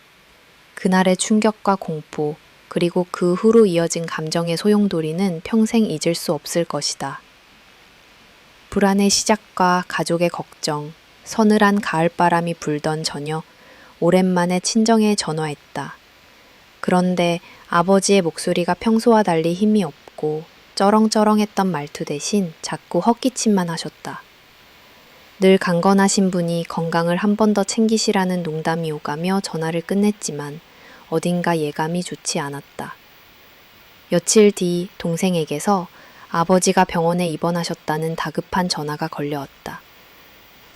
그날의 충격과 공포, 그리고 그 후로 이어진 감정의 소용돌이는 평생 잊을 수 없을 것이다. 불안의 시작과 가족의 걱정, 서늘한 가을바람이 불던 저녁, 오랜만에 친정에 전화했다. 그런데 아버지의 목소리가 평소와 달리 힘이 없고 쩌렁쩌렁했던 말투 대신 자꾸 헛기침만 하셨다. 늘 강건하신 분이 건강을 한 번 더 챙기시라는 농담이 오가며 전화를 끝냈지만 어딘가 예감이 좋지 않았다. 며칠 뒤 동생에게서 아버지가 병원에 입원하셨다는 다급한 전화가 걸려왔다.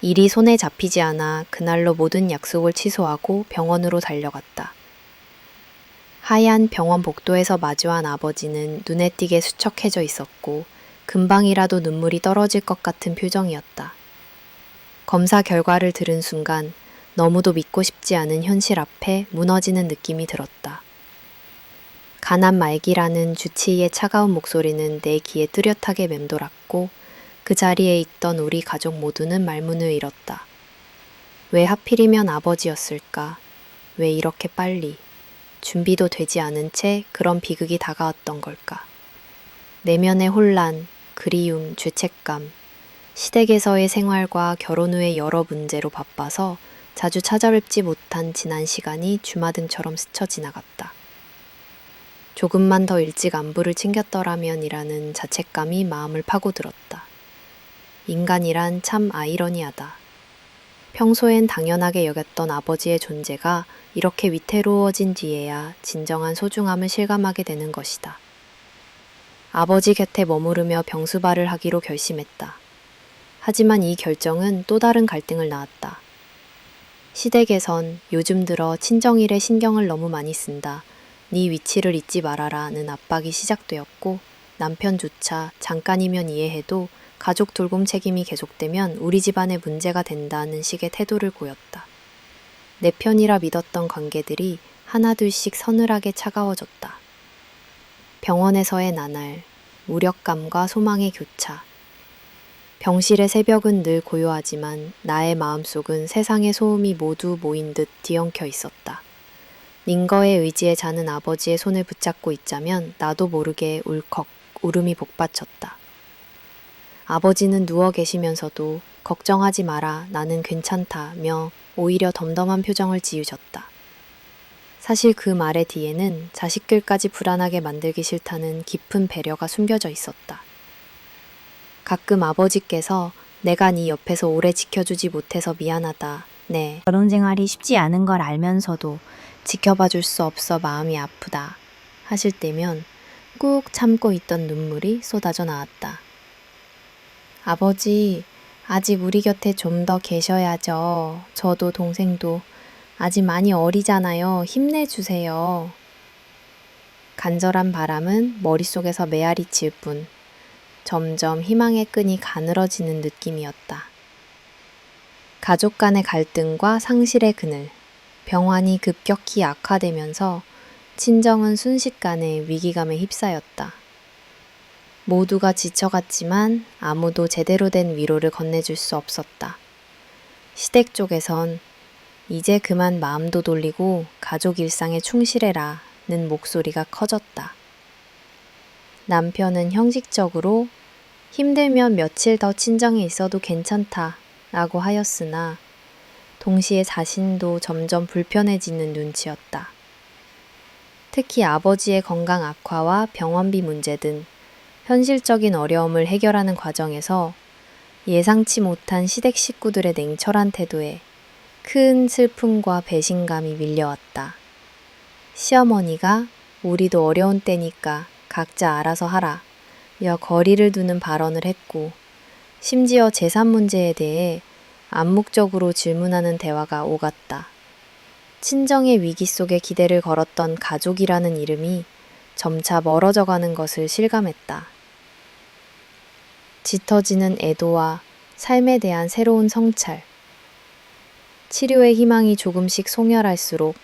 일이 손에 잡히지 않아 그날로 모든 약속을 취소하고 병원으로 달려갔다. 하얀 병원 복도에서 마주한 아버지는 눈에 띄게 수척해져 있었고 금방이라도 눈물이 떨어질 것 같은 표정이었다. 검사 결과를 들은 순간 너무도 믿고 싶지 않은 현실 앞에 무너지는 느낌이 들었다. 가난 말기라는 주치의의 차가운 목소리는 내 귀에 뚜렷하게 맴돌았고 그 자리에 있던 우리 가족 모두는 말문을 잃었다. 왜 하필이면 아버지였을까? 왜 이렇게 빨리? 준비도 되지 않은 채 그런 비극이 다가왔던 걸까? 내면의 혼란, 그리움, 죄책감, 시댁에서의 생활과 결혼 후의 여러 문제로 바빠서 자주 찾아뵙지 못한 지난 시간이 주마등처럼 스쳐 지나갔다. 조금만 더 일찍 안부를 챙겼더라면이라는 자책감이 마음을 파고들었다. 인간이란 참 아이러니하다. 평소엔 당연하게 여겼던 아버지의 존재가 이렇게 위태로워진 뒤에야 진정한 소중함을 실감하게 되는 것이다. 아버지 곁에 머무르며 병수발을 하기로 결심했다. 하지만 이 결정은 또 다른 갈등을 낳았다. 시댁에선 요즘 들어 친정일에 신경을 너무 많이 쓴다. 네 위치를 잊지 말아라는 압박이 시작되었고 남편조차 잠깐이면 이해해도 가족 돌봄 책임이 계속되면 우리 집안에 문제가 된다는 식의 태도를 보였다. 내 편이라 믿었던 관계들이 하나둘씩 서늘하게 차가워졌다. 병원에서의 나날, 무력감과 소망의 교차. 병실의 새벽은 늘 고요하지만 나의 마음속은 세상의 소음이 모두 모인 듯 뒤엉켜 있었다. 링거의 의지에 자는 아버지의 손을 붙잡고 있자면 나도 모르게 울컥 울음이 복받쳤다. 아버지는 누워 계시면서도 걱정하지 마라, 나는 괜찮다며 오히려 덤덤한 표정을 지으셨다. 사실 그 말의 뒤에는 자식들까지 불안하게 만들기 싫다는 깊은 배려가 숨겨져 있었다. 가끔 아버지께서 내가 네 옆에서 오래 지켜주지 못해서 미안하다. 네. 결혼 생활이 쉽지 않은 걸 알면서도 지켜봐 줄 수 없어 마음이 아프다. 하실 때면 꾹 참고 있던 눈물이 쏟아져 나왔다. 아버지, 아직 우리 곁에 좀 더 계셔야죠. 저도 동생도 아직 많이 어리잖아요. 힘내주세요. 간절한 바람은 머릿속에서 메아리칠 뿐 점점 희망의 끈이 가늘어지는 느낌이었다. 가족 간의 갈등과 상실의 그늘, 병환이 급격히 악화되면서 친정은 순식간에 위기감에 휩싸였다. 모두가 지쳐갔지만 아무도 제대로 된 위로를 건네줄 수 없었다. 시댁 쪽에선 이제 그만 마음도 돌리고 가족 일상에 충실해라는 목소리가 커졌다. 남편은 형식적으로 힘들면 며칠 더 친정에 있어도 괜찮다 라고 하였으나 동시에 자신도 점점 불편해지는 눈치였다. 특히 아버지의 건강 악화와 병원비 문제 등 현실적인 어려움을 해결하는 과정에서 예상치 못한 시댁 식구들의 냉철한 태도에 큰 슬픔과 배신감이 밀려왔다. 시어머니가 우리도 어려운 때니까 각자 알아서 하라 며 거리를 두는 발언을 했고 심지어 재산 문제에 대해 암묵적으로 질문하는 대화가 오갔다. 친정의 위기 속에 기대를 걸었던 가족이라는 이름이 점차 멀어져가는 것을 실감했다. 짙어지는 애도와 삶에 대한 새로운 성찰. 치료의 희망이 조금씩 소멸할수록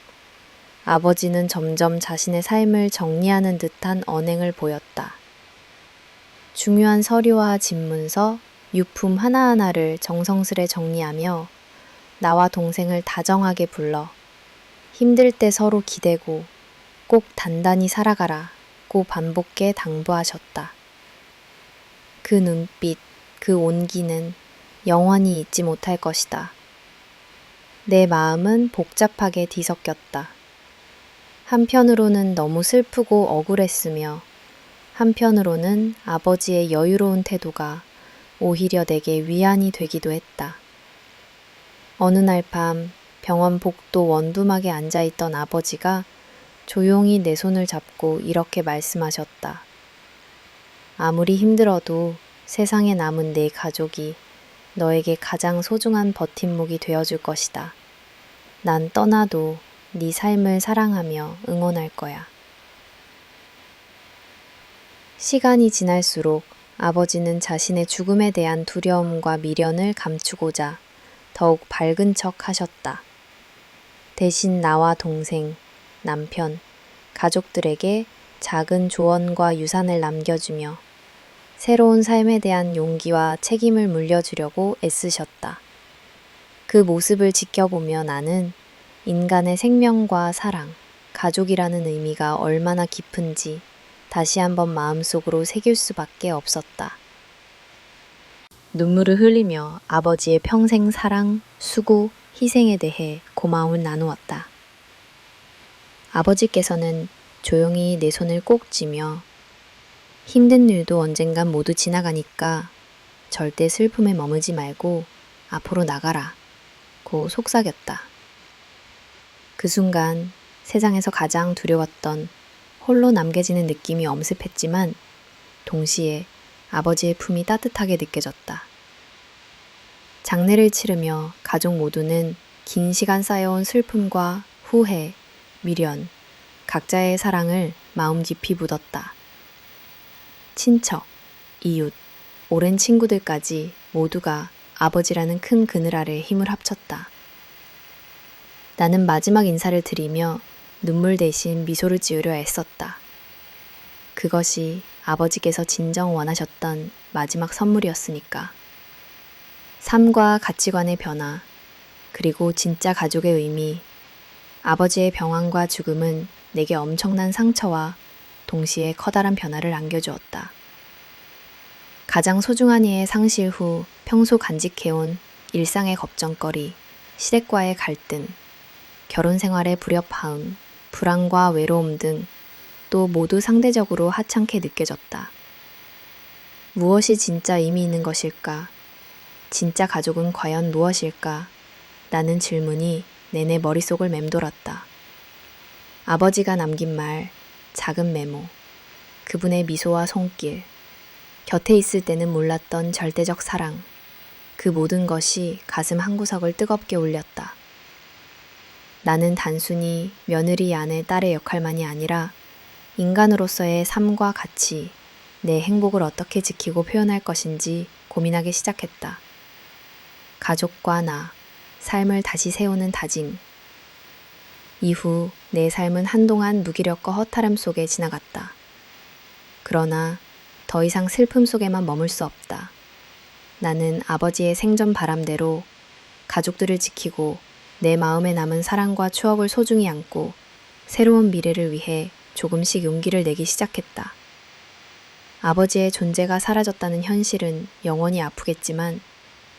아버지는 점점 자신의 삶을 정리하는 듯한 언행을 보였다. 중요한 서류와 집문서, 유품 하나하나를 정성스레 정리하며 나와 동생을 다정하게 불러 힘들 때 서로 기대고 꼭 단단히 살아가라고 반복해 당부하셨다. 그 눈빛, 그 온기는 영원히 잊지 못할 것이다. 내 마음은 복잡하게 뒤섞였다. 한편으로는 너무 슬프고 억울했으며 한편으로는 아버지의 여유로운 태도가 오히려 내게 위안이 되기도 했다. 어느 날 밤 병원 복도 원두막에 앉아있던 아버지가 조용히 내 손을 잡고 이렇게 말씀하셨다. 아무리 힘들어도 세상에 남은 내 가족이 너에게 가장 소중한 버팀목이 되어줄 것이다. 난 떠나도 네 삶을 사랑하며 응원할 거야. 시간이 지날수록 아버지는 자신의 죽음에 대한 두려움과 미련을 감추고자 더욱 밝은 척 하셨다. 대신 나와 동생, 남편, 가족들에게 작은 조언과 유산을 남겨주며 새로운 삶에 대한 용기와 책임을 물려주려고 애쓰셨다. 그 모습을 지켜보며 나는 인간의 생명과 사랑, 가족이라는 의미가 얼마나 깊은지 다시 한번 마음속으로 새길 수밖에 없었다. 눈물을 흘리며 아버지의 평생 사랑, 수고, 희생에 대해 고마움을 나누었다. 아버지께서는 조용히 내 손을 꼭 쥐며 힘든 일도 언젠간 모두 지나가니까 절대 슬픔에 머무지 말고 앞으로 나가라 고 속삭였다. 그 순간 세상에서 가장 두려웠던 홀로 남겨지는 느낌이 엄습했지만 동시에 아버지의 품이 따뜻하게 느껴졌다. 장례를 치르며 가족 모두는 긴 시간 쌓여온 슬픔과 후회, 미련, 각자의 사랑을 마음 깊이 묻었다. 친척, 이웃, 오랜 친구들까지 모두가 아버지라는 큰 그늘 아래 힘을 합쳤다. 나는 마지막 인사를 드리며 눈물 대신 미소를 지으려 애썼다. 그것이 아버지께서 진정 원하셨던 마지막 선물이었으니까. 삶과 가치관의 변화, 그리고 진짜 가족의 의미, 아버지의 병환과 죽음은 내게 엄청난 상처와 동시에 커다란 변화를 안겨주었다. 가장 소중한 이의 상실 후 평소 간직해온 일상의 걱정거리, 시댁과의 갈등, 결혼 생활의 불협화음, 불안과 외로움 등 또 모두 상대적으로 하찮게 느껴졌다. 무엇이 진짜 의미 있는 것일까? 진짜 가족은 과연 무엇일까? 라는 질문이 내내 머릿속을 맴돌았다. 아버지가 남긴 말, 작은 메모, 그분의 미소와 손길, 곁에 있을 때는 몰랐던 절대적 사랑, 그 모든 것이 가슴 한구석을 뜨겁게 울렸다. 나는 단순히 며느리 아내 딸의 역할만이 아니라 인간으로서의 삶과 가치, 내 행복을 어떻게 지키고 표현할 것인지 고민하기 시작했다. 가족과 나, 삶을 다시 세우는 다짐. 이후 내 삶은 한동안 무기력과 허탈함 속에 지나갔다. 그러나 더 이상 슬픔 속에만 머물 수 없다. 나는 아버지의 생전 바람대로 가족들을 지키고 내 마음에 남은 사랑과 추억을 소중히 안고 새로운 미래를 위해 조금씩 용기를 내기 시작했다. 아버지의 존재가 사라졌다는 현실은 영원히 아프겠지만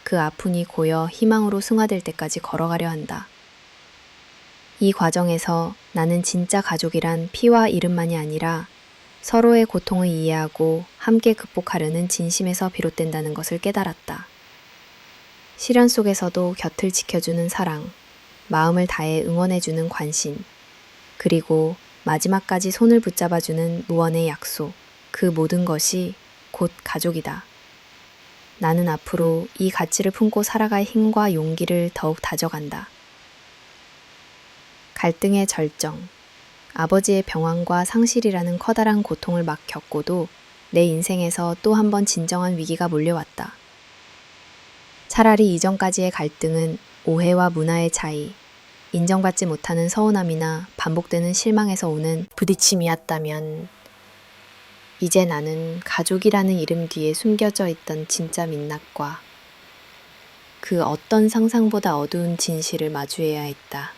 그 아픔이 고여 희망으로 승화될 때까지 걸어가려 한다. 이 과정에서 나는 진짜 가족이란 피와 이름만이 아니라 서로의 고통을 이해하고 함께 극복하려는 진심에서 비롯된다는 것을 깨달았다. 시련 속에서도 곁을 지켜주는 사랑, 마음을 다해 응원해주는 관심, 그리고 마지막까지 손을 붙잡아주는 무언의 약속, 그 모든 것이 곧 가족이다. 나는 앞으로 이 가치를 품고 살아갈 힘과 용기를 더욱 다져간다. 갈등의 절정, 아버지의 병환과 상실이라는 커다란 고통을 막 겪고도 내 인생에서 또 한 번 진정한 위기가 몰려왔다. 차라리 이전까지의 갈등은 오해와 문화의 차이, 인정받지 못하는 서운함이나 반복되는 실망에서 오는 부딪힘이었다면 이제 나는 가족이라는 이름 뒤에 숨겨져 있던 진짜 민낯과 그 어떤 상상보다 어두운 진실을 마주해야 했다.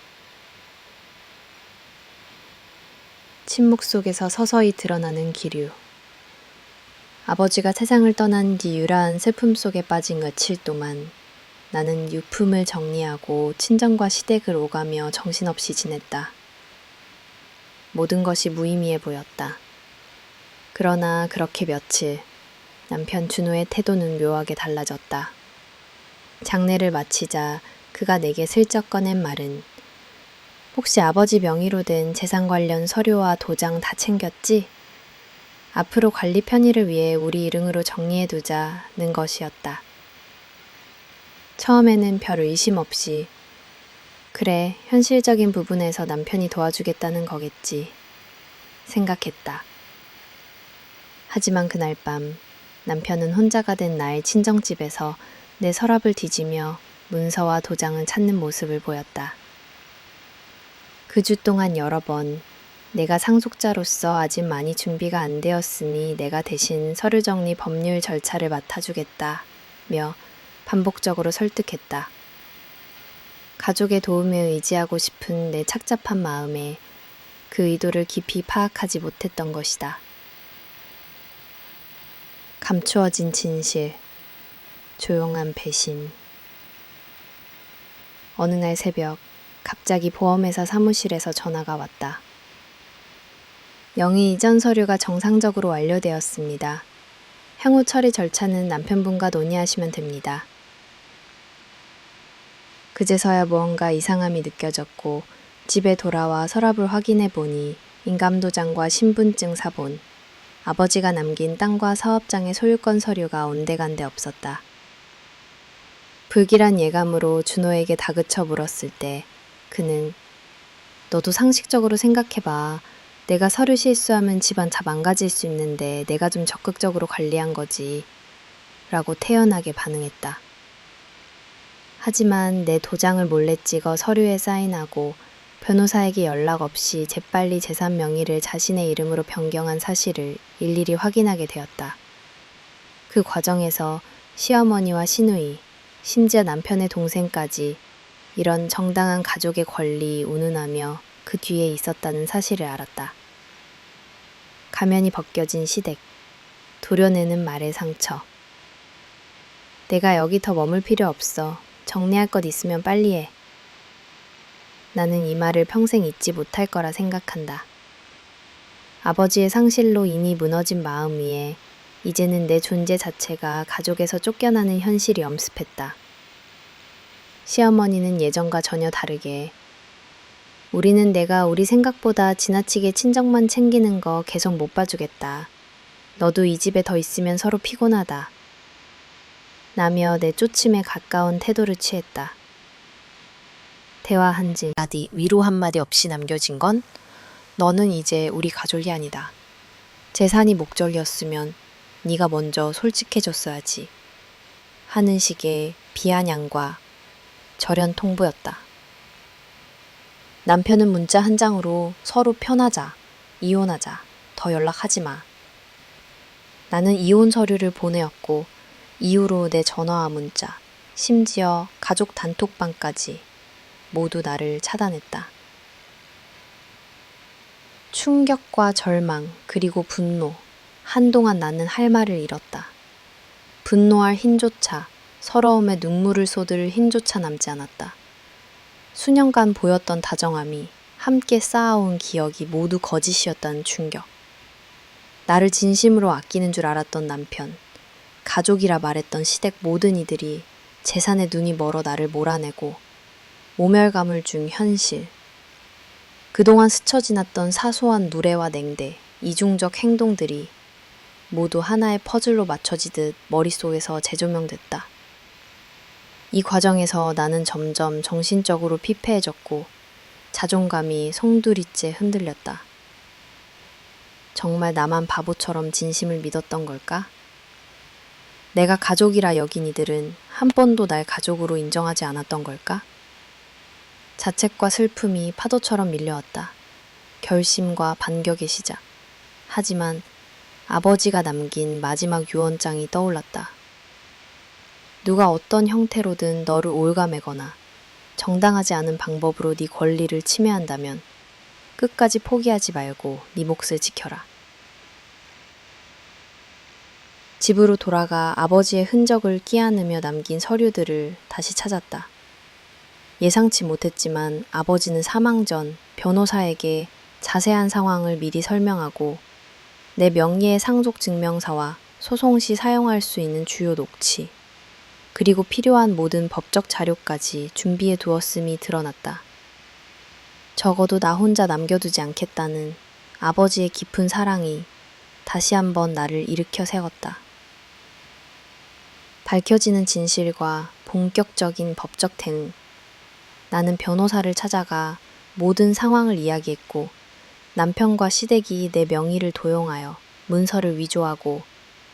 침묵 속에서 서서히 드러나는 기류. 아버지가 세상을 떠난 뒤 유라한 슬픔 속에 빠진 며칠 동안 나는 유품을 정리하고 친정과 시댁을 오가며 정신없이 지냈다. 모든 것이 무의미해 보였다. 그러나 그렇게 며칠, 남편 준호의 태도는 묘하게 달라졌다. 장례를 마치자 그가 내게 슬쩍 꺼낸 말은 혹시 아버지 명의로 된 재산 관련 서류와 도장 다 챙겼지? 앞으로 관리 편의를 위해 우리 이름으로 정리해두자는 것이었다. 처음에는 별 의심 없이 그래, 현실적인 부분에서 남편이 도와주겠다는 거겠지 생각했다. 하지만 그날 밤 남편은 혼자가 된 나의 친정집에서 내 서랍을 뒤지며 문서와 도장을 찾는 모습을 보였다. 그 주 동안 여러 번 내가 상속자로서 아직 많이 준비가 안 되었으니 내가 대신 서류 정리 법률 절차를 맡아주겠다며 반복적으로 설득했다. 가족의 도움에 의지하고 싶은 내 착잡한 마음에 그 의도를 깊이 파악하지 못했던 것이다. 감추어진 진실, 조용한 배신. 어느 날 새벽 갑자기 보험회사 사무실에서 전화가 왔다. 명의 이전 서류가 정상적으로 완료되었습니다. 향후 처리 절차는 남편분과 논의하시면 됩니다. 그제서야 무언가 이상함이 느껴졌고 집에 돌아와 서랍을 확인해 보니 인감도장과 신분증 사본, 아버지가 남긴 땅과 사업장의 소유권 서류가 온데간데 없었다. 불길한 예감으로 준호에게 다그쳐 물었을 때 그는 너도 상식적으로 생각해봐. 내가 서류 실수하면 집안 다 망가질 수 있는데 내가 좀 적극적으로 관리한 거지. 라고 태연하게 반응했다. 하지만 내 도장을 몰래 찍어 서류에 사인하고 변호사에게 연락 없이 재빨리 재산 명의를 자신의 이름으로 변경한 사실을 일일이 확인하게 되었다. 그 과정에서 시어머니와 시누이, 심지어 남편의 동생까지 이런 정당한 가족의 권리 운운하며 그 뒤에 있었다는 사실을 알았다. 가면이 벗겨진 시댁, 도려내는 말의 상처. 내가 여기 더 머물 필요 없어. 정리할 것 있으면 빨리 해. 나는 이 말을 평생 잊지 못할 거라 생각한다. 아버지의 상실로 이미 무너진 마음 위에 이제는 내 존재 자체가 가족에서 쫓겨나는 현실이 엄습했다. 시어머니는 예전과 전혀 다르게 우리는 내가 우리 생각보다 지나치게 친정만 챙기는 거 계속 못 봐주겠다. 너도 이 집에 더 있으면 서로 피곤하다. 라며 내 쫓임에 가까운 태도를 취했다. 대화 한지 나디 위로 한마디 없이 남겨진 건 너는 이제 우리 가족이 아니다. 재산이 목적이었으면 네가 먼저 솔직해졌어야지. 하는 식의 비아냥과 절연 통보였다. 남편은 문자 한 장으로 서로 편하자, 이혼하자, 더 연락하지 마. 나는 이혼 서류를 보내었고 이후로 내 전화와 문자, 심지어 가족 단톡방까지 모두 나를 차단했다. 충격과 절망, 그리고 분노. 한동안 나는 할 말을 잃었다. 분노할 힘조차, 서러움에 눈물을 쏟을 힘조차 남지 않았다. 수년간 보였던 다정함이, 함께 쌓아온 기억이 모두 거짓이었다는 충격. 나를 진심으로 아끼는 줄 알았던 남편, 가족이라 말했던 시댁 모든 이들이 재산에 눈이 멀어 나를 몰아내고 모멸감을 준 현실. 그동안 스쳐 지났던 사소한 누래와 냉대, 이중적 행동들이 모두 하나의 퍼즐로 맞춰지듯 머릿속에서 재조명됐다. 이 과정에서 나는 점점 정신적으로 피폐해졌고 자존감이 송두리째 흔들렸다. 정말 나만 바보처럼 진심을 믿었던 걸까? 내가 가족이라 여긴 이들은 한 번도 날 가족으로 인정하지 않았던 걸까? 자책과 슬픔이 파도처럼 밀려왔다. 결심과 반격의 시작. 하지만 아버지가 남긴 마지막 유언장이 떠올랐다. 누가 어떤 형태로든 너를 올가매거나 정당하지 않은 방법으로 네 권리를 침해한다면 끝까지 포기하지 말고 네 몫을 지켜라. 집으로 돌아가 아버지의 흔적을 끼안으며 남긴 서류들을 다시 찾았다. 예상치 못했지만 아버지는 사망 전 변호사에게 자세한 상황을 미리 설명하고 내 명의의 상속 증명서와 소송 시 사용할 수 있는 주요 녹취, 그리고 필요한 모든 법적 자료까지 준비해 두었음이 드러났다. 적어도 나 혼자 남겨두지 않겠다는 아버지의 깊은 사랑이 다시 한번 나를 일으켜 세웠다. 밝혀지는 진실과 본격적인 법적 대응. 나는 변호사를 찾아가 모든 상황을 이야기했고 남편과 시댁이 내 명의를 도용하여 문서를 위조하고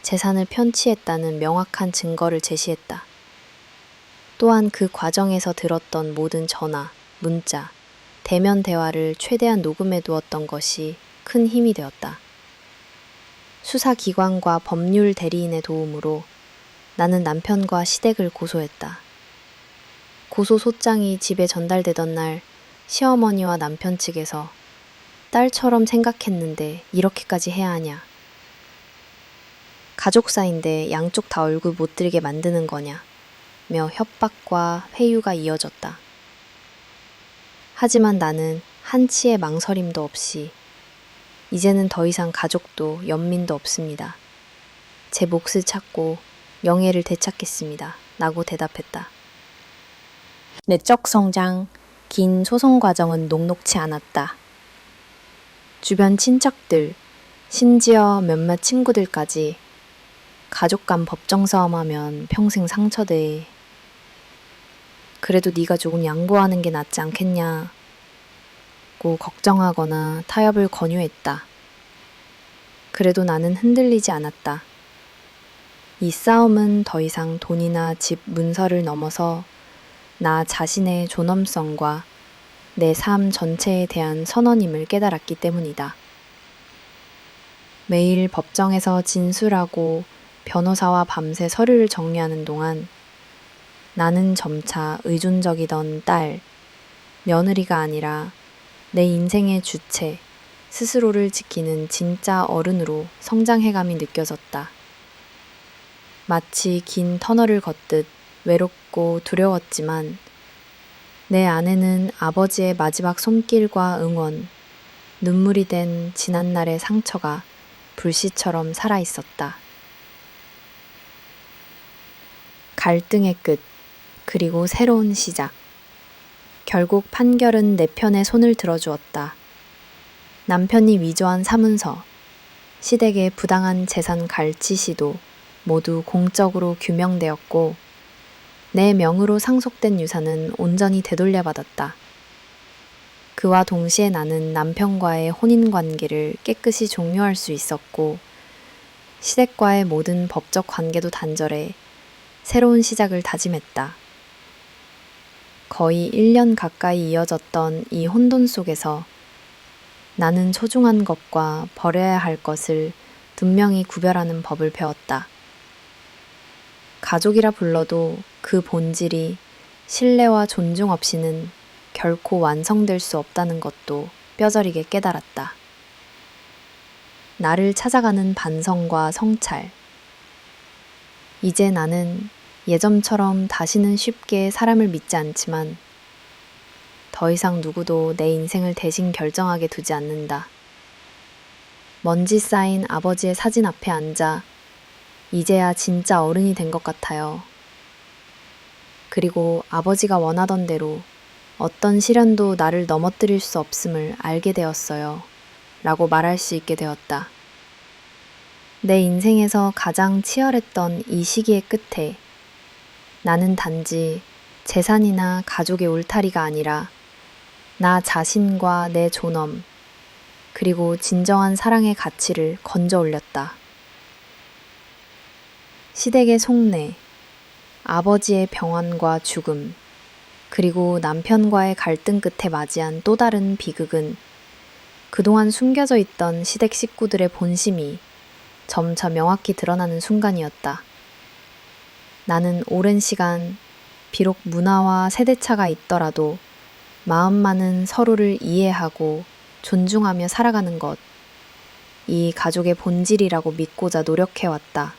재산을 편취했다는 명확한 증거를 제시했다. 또한 그 과정에서 들었던 모든 전화, 문자, 대면 대화를 최대한 녹음해 두었던 것이 큰 힘이 되었다. 수사기관과 법률 대리인의 도움으로 나는 남편과 시댁을 고소했다. 고소 소장이 집에 전달되던 날 시어머니와 남편 측에서 딸처럼 생각했는데 이렇게까지 해야 하냐. 가족사인데 양쪽 다 얼굴 못 들게 만드는 거냐. 며 협박과 회유가 이어졌다. 하지만 나는 한치의 망설임도 없이 이제는 더 이상 가족도 연민도 없습니다. 제 몫을 찾고 영예를 되찾겠습니다. 라고 대답했다. 내적 성장, 긴 소송 과정은 녹록치 않았다. 주변 친척들, 심지어 몇몇 친구들까지 가족 간 법정 싸움하면 평생 상처돼. 그래도 네가 조금 양보하는 게 낫지 않겠냐고 걱정하거나 타협을 권유했다. 그래도 나는 흔들리지 않았다. 이 싸움은 더 이상 돈이나 집 문서를 넘어서 나 자신의 존엄성과 내 삶 전체에 대한 선언임을 깨달았기 때문이다. 매일 법정에서 진술하고 변호사와 밤새 서류를 정리하는 동안 나는 점차 의존적이던 딸, 며느리가 아니라 내 인생의 주체, 스스로를 지키는 진짜 어른으로 성장해감이 느껴졌다. 마치 긴 터널을 걷듯 외롭고 두려웠지만 내 안에는 아버지의 마지막 손길과 응원, 눈물이 된 지난날의 상처가 불씨처럼 살아있었다. 갈등의 끝, 그리고 새로운 시작. 결국 판결은 내 편에 손을 들어주었다. 남편이 위조한 사문서, 시댁의 부당한 재산 갈취 시도 모두 공적으로 규명되었고 내 명으로 상속된 유산은 온전히 되돌려받았다. 그와 동시에 나는 남편과의 혼인관계를 깨끗이 종료할 수 있었고 시댁과의 모든 법적 관계도 단절해 새로운 시작을 다짐했다. 거의 1년 가까이 이어졌던 이 혼돈 속에서 나는 소중한 것과 버려야 할 것을 분명히 구별하는 법을 배웠다. 가족이라 불러도 그 본질이 신뢰와 존중 없이는 결코 완성될 수 없다는 것도 뼈저리게 깨달았다. 나를 찾아가는 반성과 성찰. 이제 나는 예전처럼 다시는 쉽게 사람을 믿지 않지만 더 이상 누구도 내 인생을 대신 결정하게 두지 않는다. 먼지 쌓인 아버지의 사진 앞에 앉아 이제야 진짜 어른이 된 것 같아요. 그리고 아버지가 원하던 대로 어떤 시련도 나를 넘어뜨릴 수 없음을 알게 되었어요. 라고 말할 수 있게 되었다. 내 인생에서 가장 치열했던 이 시기의 끝에 나는 단지 재산이나 가족의 울타리가 아니라 나 자신과 내 존엄, 그리고 진정한 사랑의 가치를 건져 올렸다. 시댁의 속내, 아버지의 병환과 죽음, 그리고 남편과의 갈등 끝에 맞이한 또 다른 비극은 그동안 숨겨져 있던 시댁 식구들의 본심이 점차 명확히 드러나는 순간이었다. 나는 오랜 시간 비록 문화와 세대차가 있더라도 마음만은 서로를 이해하고 존중하며 살아가는 것. 이 가족의 본질이라고 믿고자 노력해왔다.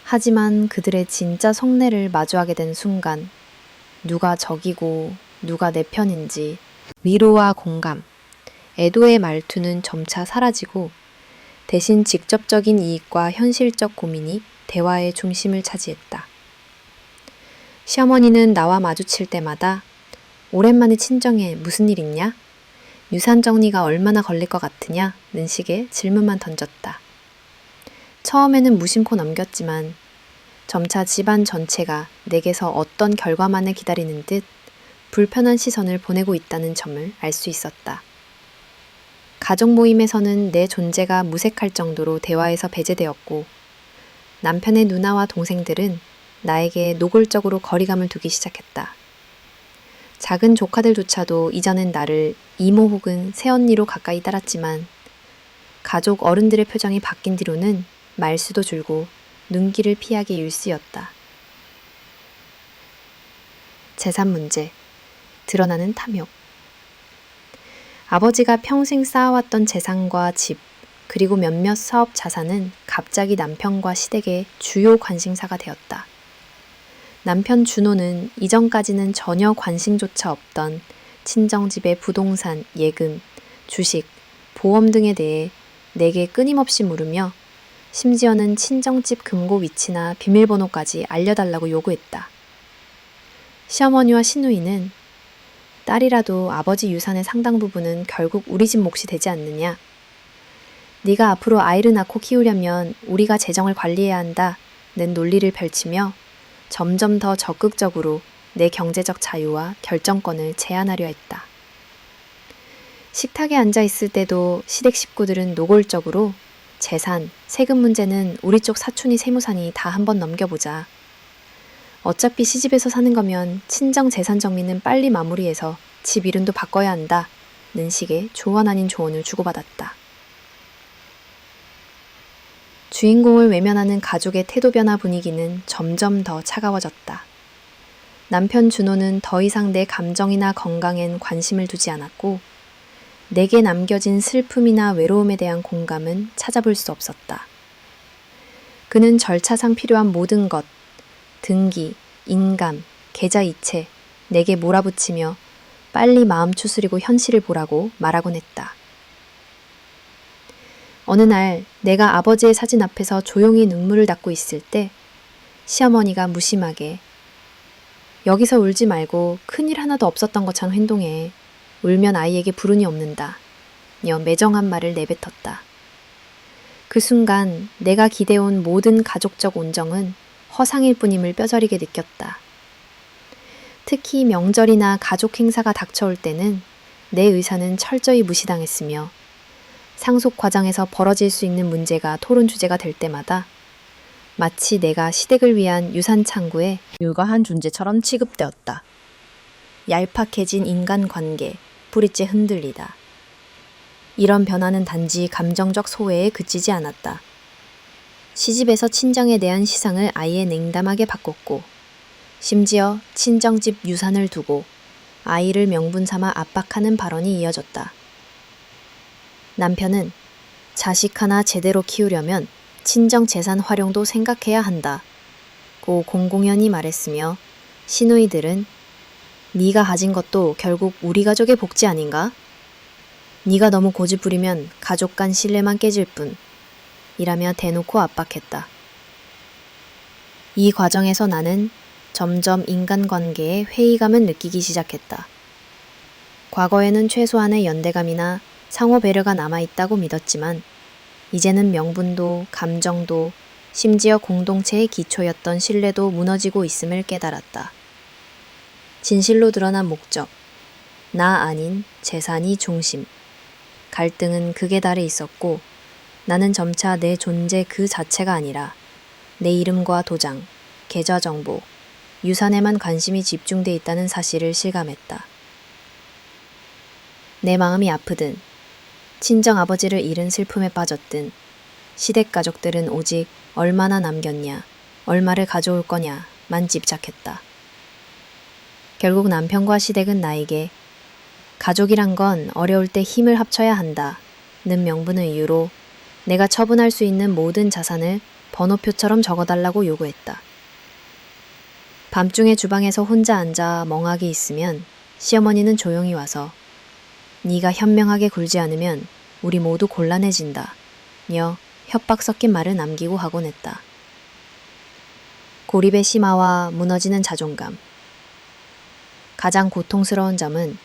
하지만 그들의 진짜 속내를 마주하게 된 순간, 누가 적이고 누가 내 편인지 위로와 공감, 애도의 말투는 점차 사라지고 대신 직접적인 이익과 현실적 고민이 대화의 중심을 차지했다. 시어머니는 나와 마주칠 때마다 오랜만에 친정에 무슨 일 있냐? 유산 정리가 얼마나 걸릴 것 같으냐? 는 식의 질문만 던졌다. 처음에는 무심코 넘겼지만 점차 집안 전체가 내게서 어떤 결과만을 기다리는 듯 불편한 시선을 보내고 있다는 점을 알 수 있었다. 가족 모임에서는 내 존재가 무색할 정도로 대화에서 배제되었고 남편의 누나와 동생들은 나에게 노골적으로 거리감을 두기 시작했다. 작은 조카들조차도 이전엔 나를 이모 혹은 새언니로 가까이 따랐지만 가족 어른들의 표정이 바뀐 뒤로는 말수도 줄고 눈길을 피하기 일쑤였다. 재산 문제, 드러나는 탐욕. 아버지가 평생 쌓아왔던 재산과 집, 그리고 몇몇 사업 자산은 갑자기 남편과 시댁의 주요 관심사가 되었다. 남편 준호는 이전까지는 전혀 관심조차 없던 친정집의 부동산, 예금, 주식, 보험 등에 대해 내게 끊임없이 물으며 심지어는 친정집 금고 위치나 비밀번호까지 알려달라고 요구했다. 시어머니와 시누이는 딸이라도 아버지 유산의 상당 부분은 결국 우리 집 몫이 되지 않느냐. 네가 앞으로 아이를 낳고 키우려면 우리가 재정을 관리해야 한다는 논리를 펼치며 점점 더 적극적으로 내 경제적 자유와 결정권을 제한하려 했다. 식탁에 앉아 있을 때도 시댁 식구들은 노골적으로 재산, 세금 문제는 우리 쪽 사촌이 세무사니 다 한번 넘겨보자. 어차피 시집에서 사는 거면 친정 재산 정리는 빨리 마무리해서 집 이름도 바꿔야 한다. 는 식의 조언 아닌 조언을 주고받았다. 주인공을 외면하는 가족의 태도 변화 분위기는 점점 더 차가워졌다. 남편 준호는 더 이상 내 감정이나 건강엔 관심을 두지 않았고 내게 남겨진 슬픔이나 외로움에 대한 공감은 찾아볼 수 없었다. 그는 절차상 필요한 모든 것, 등기, 인감, 계좌 이체, 내게 몰아붙이며 빨리 마음 추스리고 현실을 보라고 말하곤 했다. 어느 날 내가 아버지의 사진 앞에서 조용히 눈물을 닦고 있을 때 시어머니가 무심하게 여기서 울지 말고 큰일 하나도 없었던 것처럼 행동해. 울면 아이에게 불운이 없는다. 며 매정한 말을 내뱉었다. 그 순간 내가 기대온 모든 가족적 온정은 허상일 뿐임을 뼈저리게 느꼈다. 특히 명절이나 가족 행사가 닥쳐올 때는 내 의사는 철저히 무시당했으며 상속 과정에서 벌어질 수 있는 문제가 토론 주제가 될 때마다 마치 내가 시댁을 위한 유산 창구에 유과한 존재처럼 취급되었다. 얄팍해진 인간관계, 뿌리째 흔들리다. 이런 변화는 단지 감정적 소외에 그치지 않았다. 시집에서 친정에 대한 시상을 아예 냉담하게 바꿨고 심지어 친정집 유산을 두고 아이를 명분 삼아 압박하는 발언이 이어졌다. 남편은 자식 하나 제대로 키우려면 친정 재산 활용도 생각해야 한다. 고 공공연히 말했으며 시누이들은 네가 가진 것도 결국 우리 가족의 복지 아닌가? 네가 너무 고집부리면 가족 간 신뢰만 깨질 뿐. 이라며 대놓고 압박했다. 이 과정에서 나는 점점 인간관계에 회의감을 느끼기 시작했다. 과거에는 최소한의 연대감이나 상호 배려가 남아있다고 믿었지만 이제는 명분도 감정도 심지어 공동체의 기초였던 신뢰도 무너지고 있음을 깨달았다. 진실로 드러난 목적, 나 아닌 재산이 중심. 갈등은 극에 달해 있었고 나는 점차 내 존재 그 자체가 아니라 내 이름과 도장, 계좌 정보, 유산에만 관심이 집중돼 있다는 사실을 실감했다. 내 마음이 아프든 친정 아버지를 잃은 슬픔에 빠졌든 시댁 가족들은 오직 얼마나 남겼냐, 얼마를 가져올 거냐만 집착했다. 결국 남편과 시댁은 나에게 가족이란 건 어려울 때 힘을 합쳐야 한다. 는 명분을 이유로 내가 처분할 수 있는 모든 자산을 번호표처럼 적어달라고 요구했다. 밤중에 주방에서 혼자 앉아 멍하게 있으면 시어머니는 조용히 와서 네가 현명하게 굴지 않으면 우리 모두 곤란해진다. 며 협박 섞인 말을 남기고 하곤 했다. 고립의 심화와 무너지는 자존감. 가장 고통스러운 점은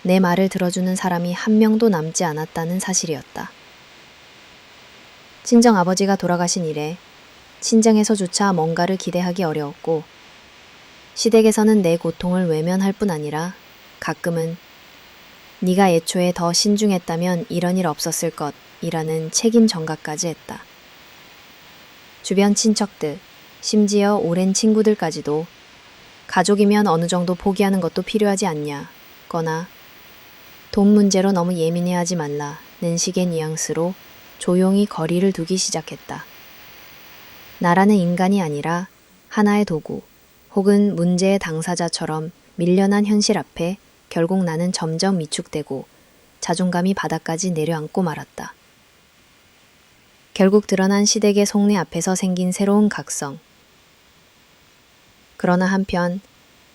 내 말을 들어주는 사람이 한 명도 남지 않았다는 사실이었다. 친정 아버지가 돌아가신 이래 친정에서조차 뭔가를 기대하기 어려웠고 시댁에서는 내 고통을 외면할 뿐 아니라 가끔은 네가 애초에 더 신중했다면 이런 일 없었을 것이라는 책임 전가까지 했다. 주변 친척들, 심지어 오랜 친구들까지도 가족이면 어느 정도 포기하는 것도 필요하지 않냐 거나 돈 문제로 너무 예민해하지 말라는 식의 뉘앙스로 조용히 거리를 두기 시작했다. 나라는 인간이 아니라 하나의 도구 혹은 문제의 당사자처럼 밀려난 현실 앞에 결국 나는 점점 위축되고 자존감이 바닥까지 내려앉고 말았다. 결국 드러난 시댁의 속내 앞에서 생긴 새로운 각성. 그러나 한편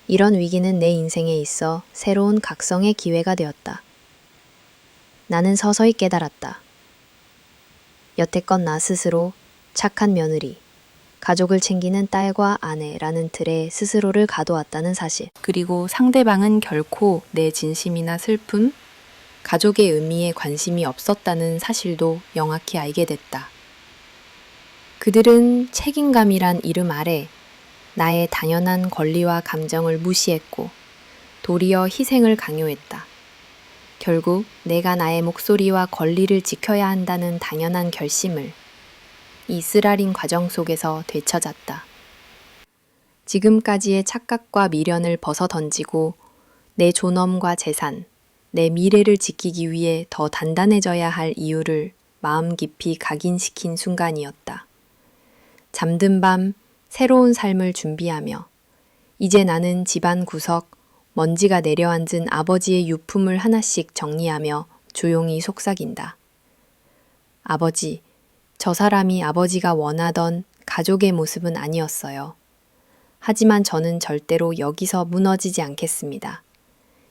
이런 위기는 내 인생에 있어 새로운 각성의 기회가 되었다. 나는 서서히 깨달았다. 여태껏 나 스스로 착한 며느리, 가족을 챙기는 딸과 아내라는 틀에 스스로를 가둬왔다는 사실. 그리고 상대방은 결코 내 진심이나 슬픔, 가족의 의미에 관심이 없었다는 사실도 명확히 알게 됐다. 그들은 책임감이란 이름 아래 나의 당연한 권리와 감정을 무시했고 도리어 희생을 강요했다. 결국 내가 나의 목소리와 권리를 지켜야 한다는 당연한 결심을 이 쓰라린 과정 속에서 되찾았다. 지금까지의 착각과 미련을 벗어 던지고 내 존엄과 재산, 내 미래를 지키기 위해 더 단단해져야 할 이유를 마음 깊이 각인시킨 순간이었다. 잠든 밤 새로운 삶을 준비하며 이제 나는 집안 구석, 먼지가 내려앉은 아버지의 유품을 하나씩 정리하며 조용히 속삭인다. 아버지, 저 사람이 아버지가 원하던 가족의 모습은 아니었어요. 하지만 저는 절대로 여기서 무너지지 않겠습니다.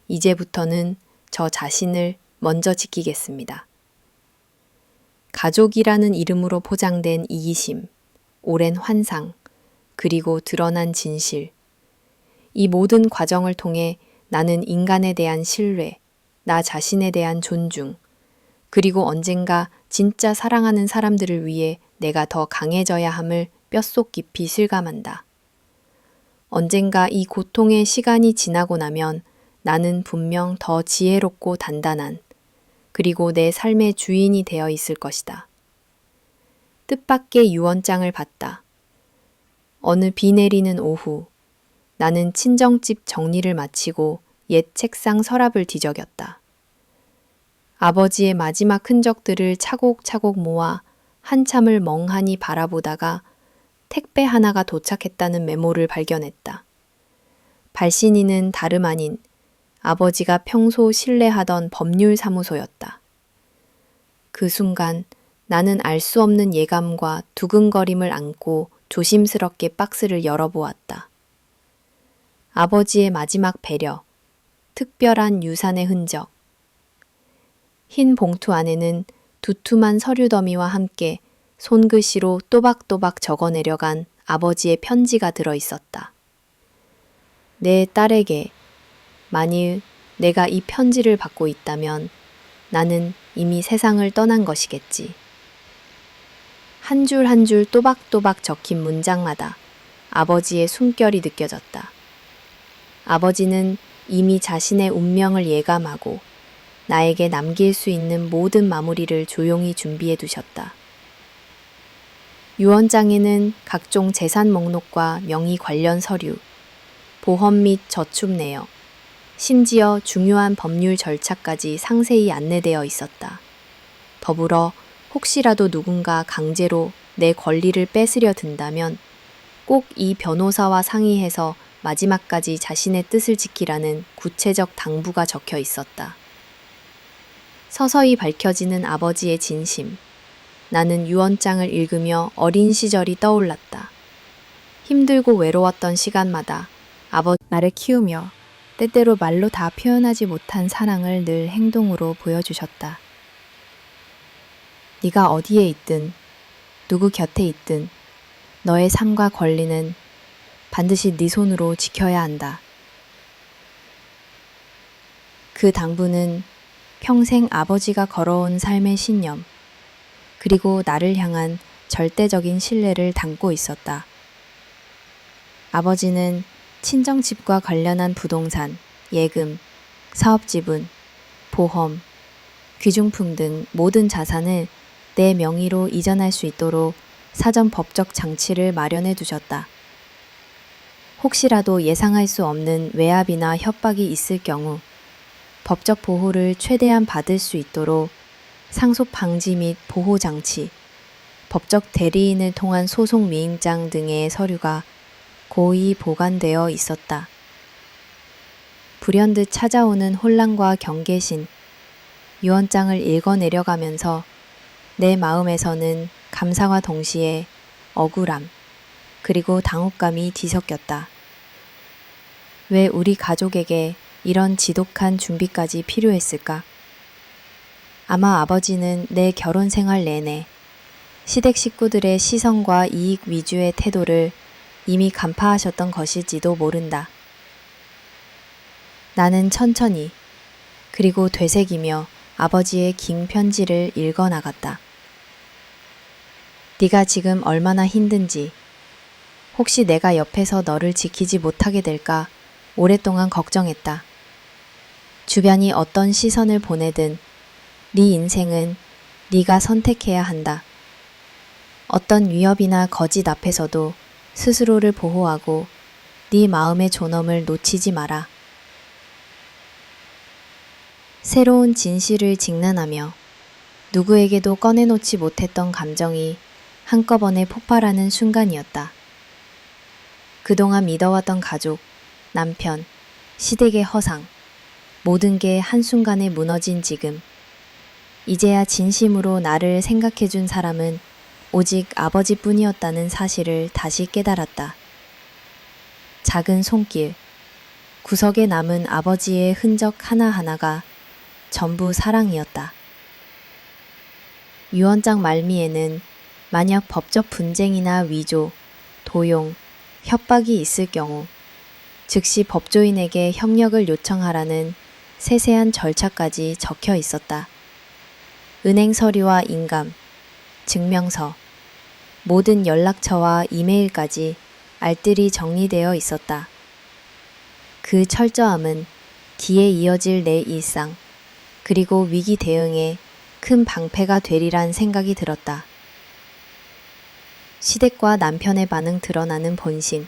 이제부터는 저 자신을 먼저 지키겠습니다. 가족이라는 이름으로 포장된 이기심, 오랜 환상, 그리고 드러난 진실. 이 모든 과정을 통해 나는 인간에 대한 신뢰, 나 자신에 대한 존중, 그리고 언젠가 진짜 사랑하는 사람들을 위해 내가 더 강해져야 함을 뼛속 깊이 실감한다. 언젠가 이 고통의 시간이 지나고 나면 나는 분명 더 지혜롭고 단단한, 그리고 내 삶의 주인이 되어 있을 것이다. 뜻밖의 유언장을 받다. 어느 비 내리는 오후, 나는 친정집 정리를 마치고 옛 책상 서랍을 뒤적였다. 아버지의 마지막 흔적들을 차곡차곡 모아 한참을 멍하니 바라보다가 택배 하나가 도착했다는 메모를 발견했다. 발신인은 다름 아닌 아버지가 평소 신뢰하던 법률사무소였다. 그 순간 나는 알 수 없는 예감과 두근거림을 안고 조심스럽게 박스를 열어보았다. 아버지의 마지막 배려, 특별한 유산의 흔적. 흰 봉투 안에는 두툼한 서류 더미와 함께 손글씨로 또박또박 적어내려간 아버지의 편지가 들어 있었다. 내 딸에게, 만일 내가 이 편지를 받고 있다면 나는 이미 세상을 떠난 것이겠지. 한 줄 한 줄 또박또박 적힌 문장마다 아버지의 숨결이 느껴졌다. 아버지는 이미 자신의 운명을 예감하고 나에게 남길 수 있는 모든 마무리를 조용히 준비해 두셨다. 유언장에는 각종 재산 목록과 명의 관련 서류, 보험 및 저축 내역, 심지어 중요한 법률 절차까지 상세히 안내되어 있었다. 더불어 혹시라도 누군가 강제로 내 권리를 뺏으려 든다면 꼭 이 변호사와 상의해서 마지막까지 자신의 뜻을 지키라는 구체적 당부가 적혀 있었다. 서서히 밝혀지는 아버지의 진심. 나는 유언장을 읽으며 어린 시절이 떠올랐다. 힘들고 외로웠던 시간마다 나를 키우며 때때로 말로 다 표현하지 못한 사랑을 늘 행동으로 보여주셨다. 네가 어디에 있든 누구 곁에 있든 너의 삶과 권리는 반드시 네 손으로 지켜야 한다. 그 당부는 평생 아버지가 걸어온 삶의 신념, 그리고 나를 향한 절대적인 신뢰를 담고 있었다. 아버지는 친정집과 관련한 부동산, 예금, 사업지분, 보험, 귀중품 등 모든 자산을 내 명의로 이전할 수 있도록 사전 법적 장치를 마련해 두셨다. 혹시라도 예상할 수 없는 외압이나 협박이 있을 경우 법적 보호를 최대한 받을 수 있도록 상속 방지 및 보호 장치, 법적 대리인을 통한 소송 미행장 등의 서류가 고이 보관되어 있었다. 불현듯 찾아오는 혼란과 경계심, 유언장을 읽어내려가면서 내 마음에서는 감사와 동시에 억울함, 그리고 당혹감이 뒤섞였다. 왜 우리 가족에게 이런 지독한 준비까지 필요했을까? 아마 아버지는 내 결혼 생활 내내 시댁 식구들의 시선과 이익 위주의 태도를 이미 간파하셨던 것일지도 모른다. 나는 천천히 그리고 되새기며 아버지의 긴 편지를 읽어나갔다. 네가 지금 얼마나 힘든지, 혹시 내가 옆에서 너를 지키지 못하게 될까 오랫동안 걱정했다. 주변이 어떤 시선을 보내든 네 인생은 네가 선택해야 한다. 어떤 위협이나 거짓 앞에서도 스스로를 보호하고 네 마음의 존엄을 놓치지 마라. 새로운 진실을 직면하며 누구에게도 꺼내놓지 못했던 감정이 한꺼번에 폭발하는 순간이었다. 그동안 믿어왔던 가족, 남편, 시댁의 허상, 모든 게 한순간에 무너진 지금, 이제야 진심으로 나를 생각해준 사람은 오직 아버지뿐이었다는 사실을 다시 깨달았다. 작은 손길, 구석에 남은 아버지의 흔적 하나하나가 전부 사랑이었다. 유언장 말미에는 만약 법적 분쟁이나 위조, 도용, 협박이 있을 경우 즉시 법조인에게 협력을 요청하라는 세세한 절차까지 적혀 있었다. 은행 서류와 인감, 증명서, 모든 연락처와 이메일까지 알뜰히 정리되어 있었다. 그 철저함은 기에 이어질 내 일상, 그리고 위기 대응에 큰 방패가 되리란 생각이 들었다. 시댁과 남편의 반응 드러나는 본심.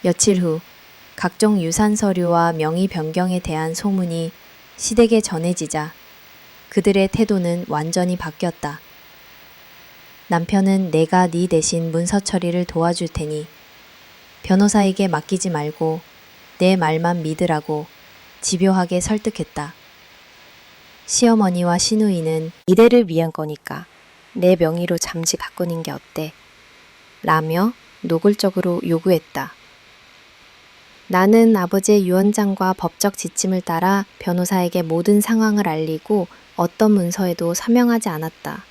며칠 후 각종 유산 서류와 명의 변경에 대한 소문이 시댁에 전해지자 그들의 태도는 완전히 바뀌었다. 남편은 내가 네 대신 문서 처리를 도와줄 테니 변호사에게 맡기지 말고 내 말만 믿으라고 집요하게 설득했다. 시어머니와 시누이는 미래를 위한 거니까 내 명의로 잠시 바꾸는 게 어때? 라며 노골적으로 요구했다. 나는 아버지의 유언장과 법적 지침을 따라 변호사에게 모든 상황을 알리고 어떤 문서에도 서명하지 않았다.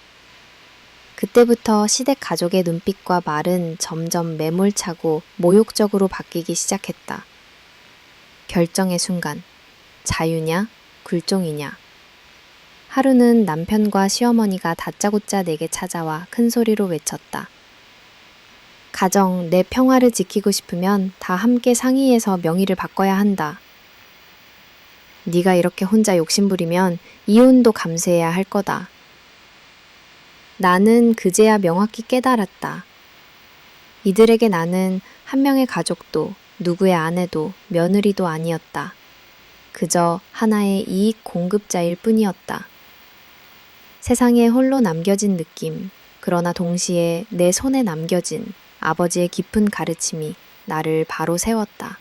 그때부터 시댁 가족의 눈빛과 말은 점점 매몰차고 모욕적으로 바뀌기 시작했다. 결정의 순간, 자유냐, 굴종이냐. 하루는 남편과 시어머니가 다짜고짜 내게 찾아와 큰 소리로 외쳤다. 가정, 내 평화를 지키고 싶으면 다 함께 상의해서 명의를 바꿔야 한다. 네가 이렇게 혼자 욕심부리면 이혼도 감수해야 할 거다. 나는 그제야 명확히 깨달았다. 이들에게 나는 한 명의 가족도 누구의 아내도 며느리도 아니었다. 그저 하나의 이익 공급자일 뿐이었다. 세상에 홀로 남겨진 느낌, 그러나 동시에 내 손에 남겨진 아버지의 깊은 가르침이 나를 바로 세웠다.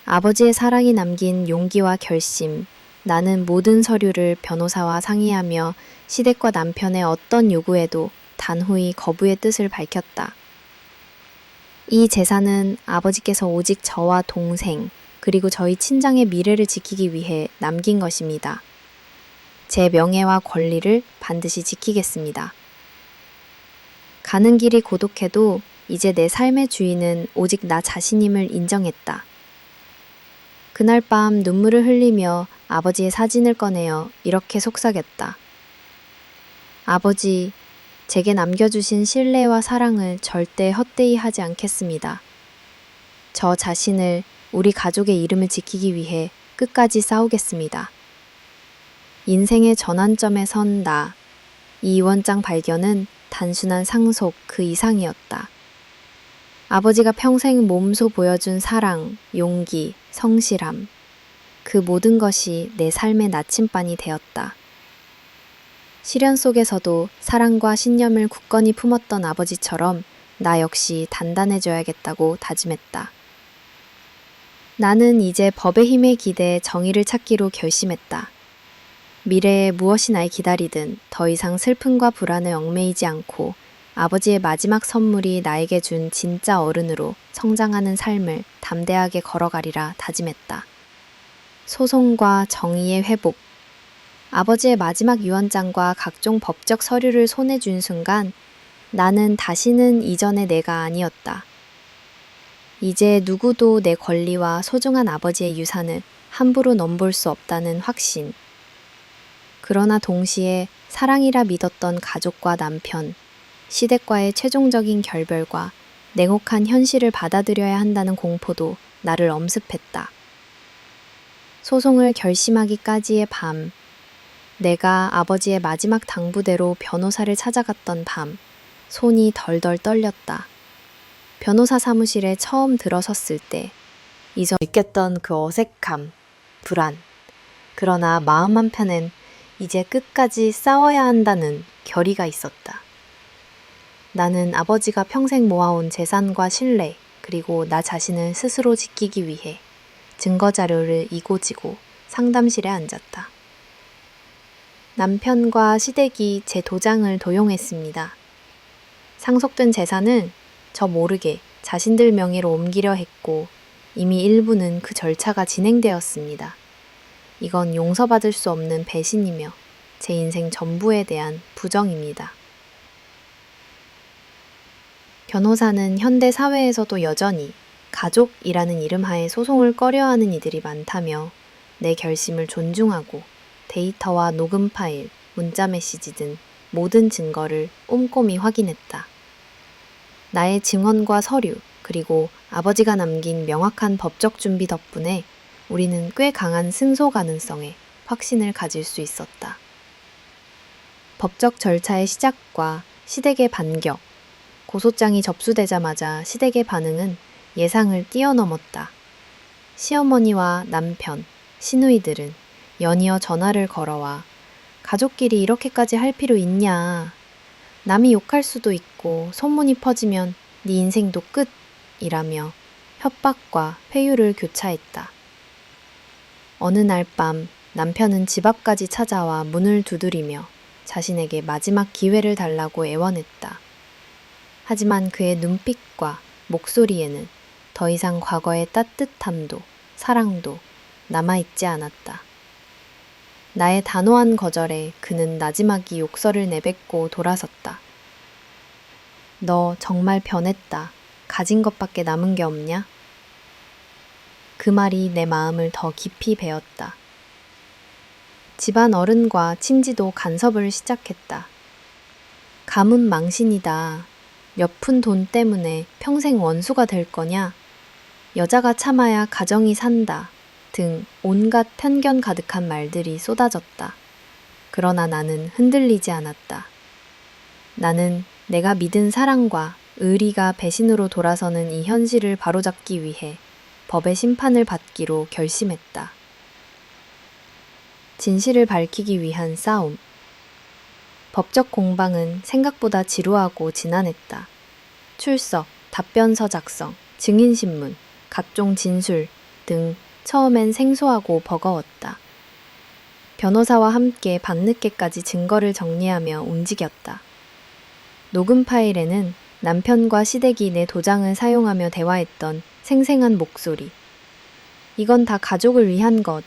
아버지의 사랑이 남긴 용기와 결심, 나는 모든 서류를 변호사와 상의하며 시댁과 남편의 어떤 요구에도 단호히 거부의 뜻을 밝혔다. 이 재산은 아버지께서 오직 저와 동생, 그리고 저희 친장의 미래를 지키기 위해 남긴 것입니다. 제 명예와 권리를 반드시 지키겠습니다. 가는 길이 고독해도 이제 내 삶의 주인은 오직 나 자신임을 인정했다. 그날 밤 눈물을 흘리며 아버지의 사진을 꺼내어 이렇게 속삭였다. 아버지, 제게 남겨주신 신뢰와 사랑을 절대 헛되이 하지 않겠습니다. 저 자신을, 우리 가족의 이름을 지키기 위해 끝까지 싸우겠습니다. 인생의 전환점에 선 나, 이 유언장 발견은 단순한 상속 그 이상이었다. 아버지가 평생 몸소 보여준 사랑, 용기, 성실함, 그 모든 것이 내 삶의 나침반이 되었다. 시련 속에서도 사랑과 신념을 굳건히 품었던 아버지처럼 나 역시 단단해져야겠다고 다짐했다. 나는 이제 법의 힘에 기대해 정의를 찾기로 결심했다. 미래에 무엇이 날 기다리든 더 이상 슬픔과 불안에 얽매이지 않고 아버지의 마지막 선물이 나에게 준 진짜 어른으로 성장하는 삶을 담대하게 걸어가리라 다짐했다. 소송과 정의의 회복. 아버지의 마지막 유언장과 각종 법적 서류를 손에 쥔 순간 나는 다시는 이전의 내가 아니었다. 이제 누구도 내 권리와 소중한 아버지의 유산을 함부로 넘볼 수 없다는 확신. 그러나 동시에 사랑이라 믿었던 가족과 남편, 시댁과의 최종적인 결별과 냉혹한 현실을 받아들여야 한다는 공포도 나를 엄습했다. 소송을 결심하기까지의 밤, 내가 아버지의 마지막 당부대로 변호사를 찾아갔던 밤, 손이 덜덜 떨렸다. 변호사 사무실에 처음 들어섰을 때 이전 느꼈던 그 어색함, 불안, 그러나 마음 한편엔 이제 끝까지 싸워야 한다는 결의가 있었다. 나는 아버지가 평생 모아온 재산과 신뢰, 그리고 나 자신을 스스로 지키기 위해 증거 자료를 이고지고 상담실에 앉았다. 남편과 시댁이 제 도장을 도용했습니다. 상속된 재산은 저 모르게 자신들 명의로 옮기려 했고 이미 일부는 그 절차가 진행되었습니다. 이건 용서받을 수 없는 배신이며 제 인생 전부에 대한 부정입니다. 변호사는 현대 사회에서도 여전히 가족이라는 이름 하에 소송을 꺼려하는 이들이 많다며 내 결심을 존중하고 데이터와 녹음 파일, 문자 메시지 등 모든 증거를 꼼꼼히 확인했다. 나의 증언과 서류, 그리고 아버지가 남긴 명확한 법적 준비 덕분에 우리는 꽤 강한 승소 가능성에 확신을 가질 수 있었다. 법적 절차의 시작과 시댁의 반격, 고소장이 접수되자마자 시댁의 반응은 예상을 뛰어넘었다. 시어머니와 남편, 시누이들은 연이어 전화를 걸어와 가족끼리 이렇게까지 할 필요 있냐. 남이 욕할 수도 있고 소문이 퍼지면 네 인생도 끝이라며 협박과 회유를 교차했다. 어느 날 밤 남편은 집 앞까지 찾아와 문을 두드리며 자신에게 마지막 기회를 달라고 애원했다. 하지만 그의 눈빛과 목소리에는 더 이상 과거의 따뜻함도 사랑도 남아있지 않았다. 나의 단호한 거절에 그는 나지막이 욕설을 내뱉고 돌아섰다. 너 정말 변했다. 가진 것밖에 남은 게 없냐? 그 말이 내 마음을 더 깊이 베었다. 집안 어른과 친지도 간섭을 시작했다. 가문 망신이다. 몇 푼 돈 때문에 평생 원수가 될 거냐? 여자가 참아야 가정이 산다. 등 온갖 편견 가득한 말들이 쏟아졌다. 그러나 나는 흔들리지 않았다. 나는 내가 믿은 사랑과 의리가 배신으로 돌아서는 이 현실을 바로잡기 위해 법의 심판을 받기로 결심했다. 진실을 밝히기 위한 싸움. 법적 공방은 생각보다 지루하고 지난했다. 출석, 답변서 작성, 증인신문, 각종 진술 등 처음엔 생소하고 버거웠다. 변호사와 함께 밤늦게까지 증거를 정리하며 움직였다. 녹음 파일에는 남편과 시댁이 내 도장을 사용하며 대화했던 생생한 목소리. 이건 다 가족을 위한 것.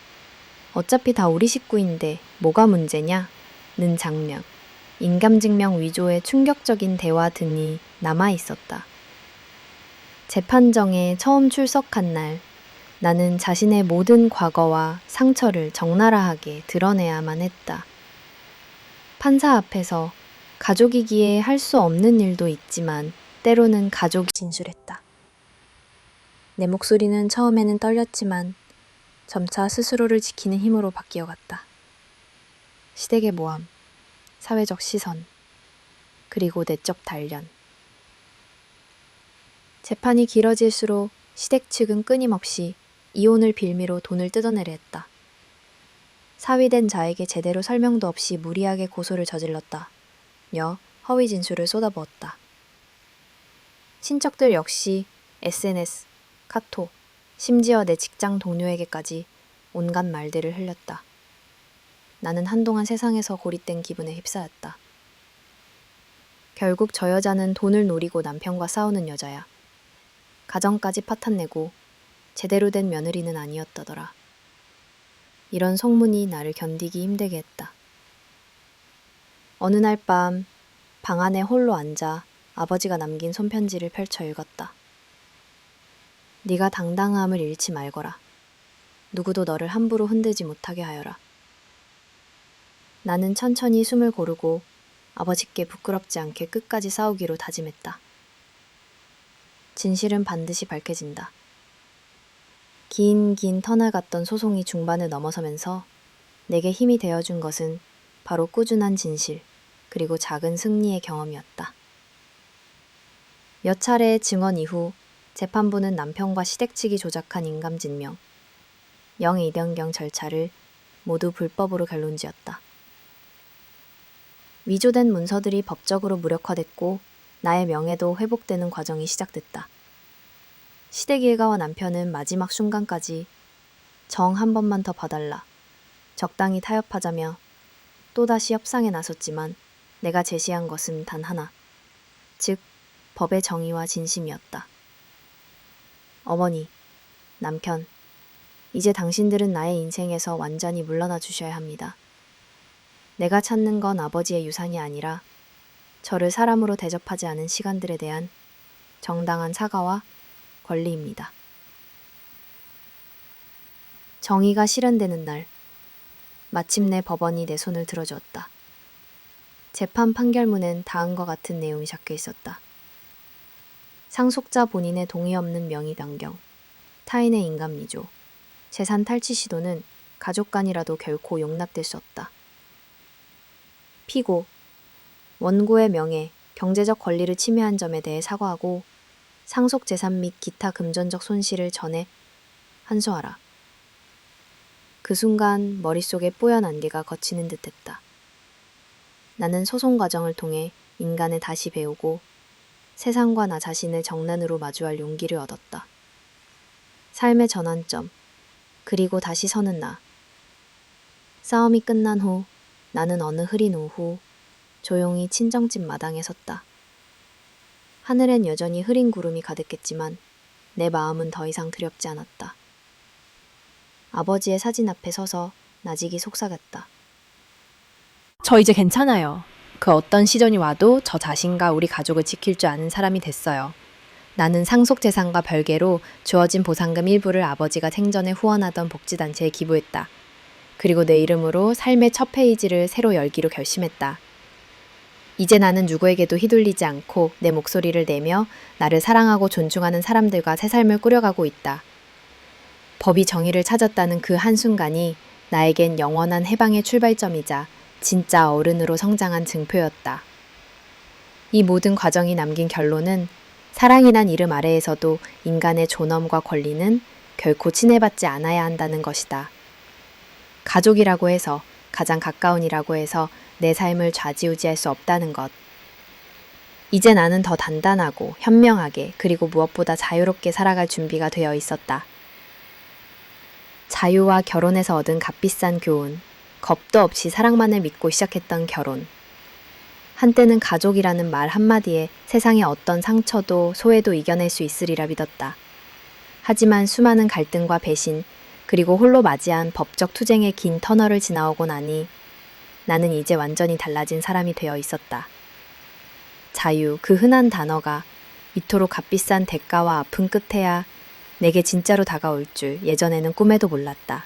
어차피 다 우리 식구인데 뭐가 문제냐? 는 장면. 인감증명 위조의 충격적인 대화 등이 남아 있었다. 재판정에 처음 출석한 날, 나는 자신의 모든 과거와 상처를 적나라하게 드러내야만 했다. 판사 앞에서 가족이기에 할 수 없는 일도 있지만 때로는 가족이 진술했다. 내 목소리는 처음에는 떨렸지만 점차 스스로를 지키는 힘으로 바뀌어갔다. 시댁의 모함, 사회적 시선, 그리고 내적 단련. 재판이 길어질수록 시댁 측은 끊임없이 이혼을 빌미로 돈을 뜯어내려 했다. 사위된 자에게 제대로 설명도 없이 무리하게 고소를 저질렀다. 며 허위 진술을 쏟아부었다. 친척들 역시 SNS, 카톡, 심지어 내 직장 동료에게까지 온갖 말들을 흘렸다. 나는 한동안 세상에서 고립된 기분에 휩싸였다. 결국 저 여자는 돈을 노리고 남편과 싸우는 여자야. 가정까지 파탄내고 제대로 된 며느리는 아니었다더라. 이런 소문이 나를 견디기 힘들게 했다. 어느 날 밤 방 안에 홀로 앉아 아버지가 남긴 손편지를 펼쳐 읽었다. 네가 당당함을 잃지 말거라. 누구도 너를 함부로 흔들지 못하게 하여라. 나는 천천히 숨을 고르고 아버지께 부끄럽지 않게 끝까지 싸우기로 다짐했다. 진실은 반드시 밝혀진다. 긴 터널 같던 소송이 중반을 넘어서면서 내게 힘이 되어준 것은 바로 꾸준한 진실, 그리고 작은 승리의 경험이었다. 몇 차례의 증언 이후 재판부는 남편과 시댁 측이 조작한 인감증명, 영의 변경 절차를 모두 불법으로 결론지었다. 위조된 문서들이 법적으로 무력화됐고 나의 명예도 회복되는 과정이 시작됐다. 시댁 일가와 남편은 마지막 순간까지 정 한 번만 더 봐달라, 적당히 타협하자며 또다시 협상에 나섰지만 내가 제시한 것은 단 하나, 즉 법의 정의와 진심이었다. 어머니, 남편, 이제 당신들은 나의 인생에서 완전히 물러나 주셔야 합니다. 내가 찾는 건 아버지의 유산이 아니라 저를 사람으로 대접하지 않은 시간들에 대한 정당한 사과와 권리입니다. 정의가 실현되는 날, 마침내 법원이 내 손을 들어주었다. 재판 판결문엔 다음과 같은 내용이 적혀 있었다. 상속자 본인의 동의 없는 명의 변경, 타인의 인감 위조, 재산 탈취 시도는 가족 간이라도 결코 용납될 수 없다. 피고, 원고의 명예, 경제적 권리를 침해한 점에 대해 사과하고 상속 재산 및 기타 금전적 손실을 전해 환수하라. 그 순간 머릿속에 뽀얀 안개가 걷히는 듯했다. 나는 소송 과정을 통해 인간을 다시 배우고 세상과 나 자신을 정면으로 마주할 용기를 얻었다. 삶의 전환점, 그리고 다시 서는 나. 싸움이 끝난 후 나는 어느 흐린 오후 조용히 친정집 마당에 섰다. 하늘엔 여전히 흐린 구름이 가득했지만 내 마음은 더 이상 두렵지 않았다. 아버지의 사진 앞에 서서 나직이 속삭였다. 저 이제 괜찮아요. 그 어떤 시련이 와도 저 자신과 우리 가족을 지킬 줄 아는 사람이 됐어요. 나는 상속재산과 별개로 주어진 보상금 일부를 아버지가 생전에 후원하던 복지단체에 기부했다. 그리고 내 이름으로 삶의 첫 페이지를 새로 열기로 결심했다. 이제 나는 누구에게도 휘둘리지 않고 내 목소리를 내며 나를 사랑하고 존중하는 사람들과 새 삶을 꾸려가고 있다. 법이 정의를 찾았다는 그 한순간이 나에겐 영원한 해방의 출발점이자 진짜 어른으로 성장한 증표였다. 이 모든 과정이 남긴 결론은 사랑이란 이름 아래에서도 인간의 존엄과 권리는 결코 침해받지 않아야 한다는 것이다. 가족이라고 해서, 가장 가까운 이라고 해서 내 삶을 좌지우지할 수 없다는 것. 이제 나는 더 단단하고 현명하게 그리고 무엇보다 자유롭게 살아갈 준비가 되어 있었다. 자유와 결혼에서 얻은 값비싼 교훈, 겁도 없이 사랑만을 믿고 시작했던 결혼. 한때는 가족이라는 말 한마디에 세상의 어떤 상처도 소외도 이겨낼 수 있으리라 믿었다. 하지만 수많은 갈등과 배신, 그리고 홀로 맞이한 법적 투쟁의 긴 터널을 지나오고 나니 나는 이제 완전히 달라진 사람이 되어 있었다. 자유, 그 흔한 단어가 이토록 값비싼 대가와 아픔 끝에야 내게 진짜로 다가올 줄 예전에는 꿈에도 몰랐다.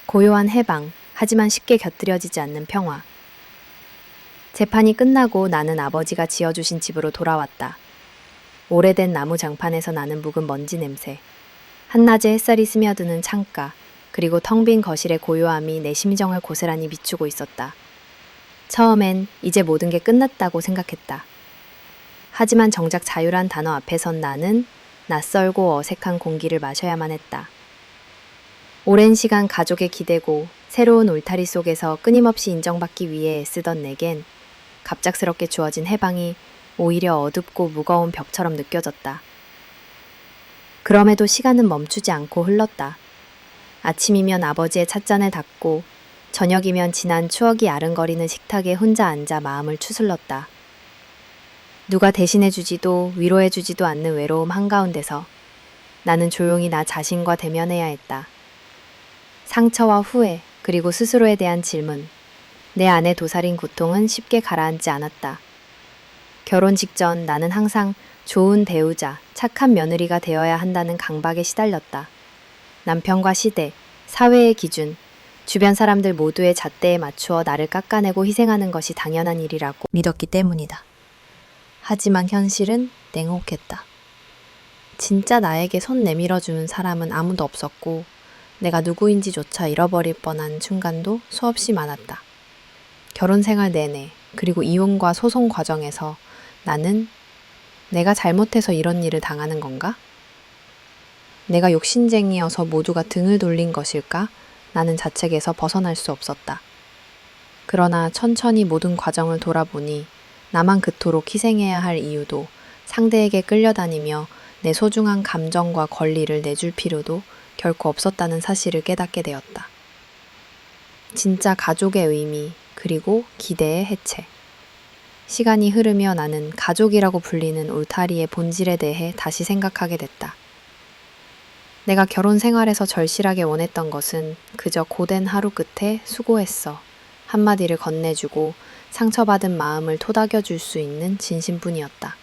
고요한 해방, 하지만 쉽게 곁들여지지 않는 평화. 재판이 끝나고 나는 아버지가 지어주신 집으로 돌아왔다. 오래된 나무 장판에서 나는 묵은 먼지 냄새, 한낮에 햇살이 스며드는 창가, 그리고 텅 빈 거실의 고요함이 내 심정을 고스란히 비추고 있었다. 처음엔 이제 모든 게 끝났다고 생각했다. 하지만 정작 자유란 단어 앞에 선 나는 낯설고 어색한 공기를 마셔야만 했다. 오랜 시간 가족에 기대고 새로운 울타리 속에서 끊임없이 인정받기 위해 애쓰던 내겐 갑작스럽게 주어진 해방이 오히려 어둡고 무거운 벽처럼 느껴졌다. 그럼에도 시간은 멈추지 않고 흘렀다. 아침이면 아버지의 찻잔을 닦고 저녁이면 지난 추억이 아른거리는 식탁에 혼자 앉아 마음을 추슬렀다. 누가 대신해주지도 위로해주지도 않는 외로움 한가운데서 나는 조용히 나 자신과 대면해야 했다. 상처와 후회, 그리고 스스로에 대한 질문, 내 안에 도사린 고통은 쉽게 가라앉지 않았다. 결혼 직전 나는 항상 좋은 배우자, 착한 며느리가 되어야 한다는 강박에 시달렸다. 남편과 시대, 사회의 기준, 주변 사람들 모두의 잣대에 맞추어 나를 깎아내고 희생하는 것이 당연한 일이라고 믿었기 때문이다. 하지만 현실은 냉혹했다. 진짜 나에게 손 내밀어주는 사람은 아무도 없었고 내가 누구인지조차 잃어버릴 뻔한 순간도 수없이 많았다. 결혼 생활 내내, 그리고 이혼과 소송 과정에서 나는 내가 잘못해서 이런 일을 당하는 건가? 내가 욕심쟁이여서 모두가 등을 돌린 것일까? 나는 자책에서 벗어날 수 없었다. 그러나 천천히 모든 과정을 돌아보니 나만 그토록 희생해야 할 이유도, 상대에게 끌려다니며 내 소중한 감정과 권리를 내줄 필요도 결코 없었다는 사실을 깨닫게 되었다. 진짜 가족의 의미, 그리고 기대의 해체. 시간이 흐르며 나는 가족이라고 불리는 울타리의 본질에 대해 다시 생각하게 됐다. 내가 결혼 생활에서 절실하게 원했던 것은 그저 고된 하루 끝에 수고했어 한마디를 건네주고 상처받은 마음을 토닥여줄 수 있는 진심뿐이었다.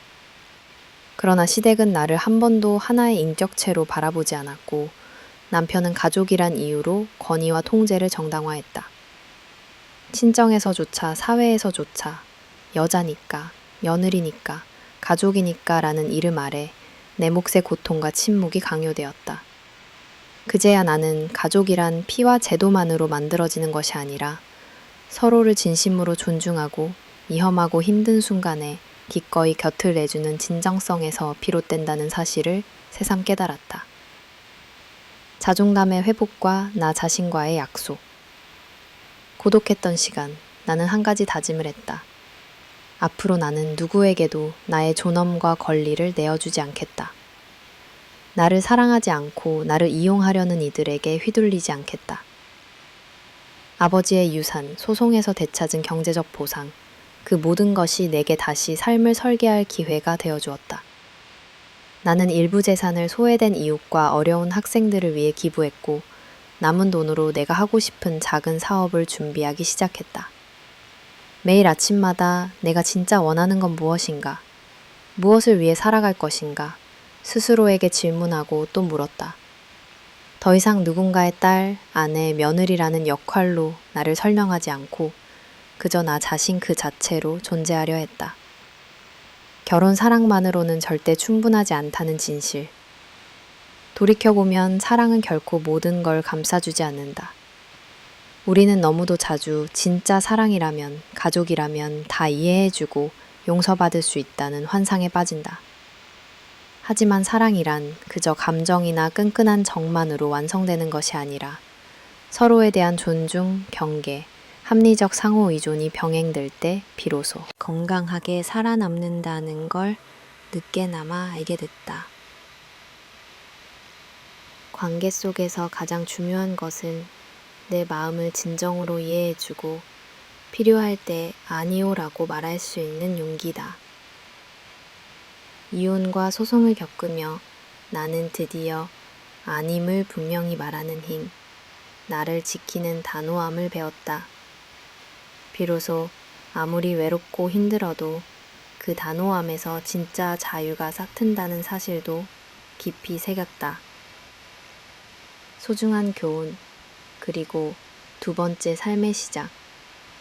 그러나 시댁은 나를 한 번도 하나의 인격체로 바라보지 않았고 남편은 가족이란 이유로 권위와 통제를 정당화했다. 친정에서조차 사회에서조차 여자니까, 며느리니까, 가족이니까 라는 이름 아래 내 몫의 고통과 침묵이 강요되었다. 그제야 나는 가족이란 피와 제도만으로 만들어지는 것이 아니라 서로를 진심으로 존중하고 위험하고 힘든 순간에 기꺼이 곁을 내주는 진정성에서 비롯된다는 사실을 새삼 깨달았다. 자존감의 회복과 나 자신과의 약속. 고독했던 시간, 나는 한 가지 다짐을 했다. 앞으로 나는 누구에게도 나의 존엄과 권리를 내어주지 않겠다. 나를 사랑하지 않고 나를 이용하려는 이들에게 휘둘리지 않겠다. 아버지의 유산, 소송에서 되찾은 경제적 보상, 그 모든 것이 내게 다시 삶을 설계할 기회가 되어주었다. 나는 일부 재산을 소외된 이웃과 어려운 학생들을 위해 기부했고 남은 돈으로 내가 하고 싶은 작은 사업을 준비하기 시작했다. 매일 아침마다 내가 진짜 원하는 건 무엇인가? 무엇을 위해 살아갈 것인가? 스스로에게 질문하고 또 물었다. 더 이상 누군가의 딸, 아내, 며느리라는 역할로 나를 설명하지 않고 그저 나 자신 그 자체로 존재하려 했다. 결혼 사랑만으로는 절대 충분하지 않다는 진실. 돌이켜보면 사랑은 결코 모든 걸 감싸주지 않는다. 우리는 너무도 자주 진짜 사랑이라면, 가족이라면 다 이해해주고 용서받을 수 있다는 환상에 빠진다. 하지만 사랑이란 그저 감정이나 끈끈한 정만으로 완성되는 것이 아니라 서로에 대한 존중, 경계, 합리적 상호 의존이 병행될 때 비로소 건강하게 살아남는다는 걸 늦게나마 알게 됐다. 관계 속에서 가장 중요한 것은 내 마음을 진정으로 이해해주고 필요할 때 아니오라고 말할 수 있는 용기다. 이혼과 소송을 겪으며 나는 드디어 아님을 분명히 말하는 힘, 나를 지키는 단호함을 배웠다. 비로소 아무리 외롭고 힘들어도 그 단호함에서 진짜 자유가 싹튼다는 사실도 깊이 새겼다. 소중한 교훈, 그리고 두 번째 삶의 시작.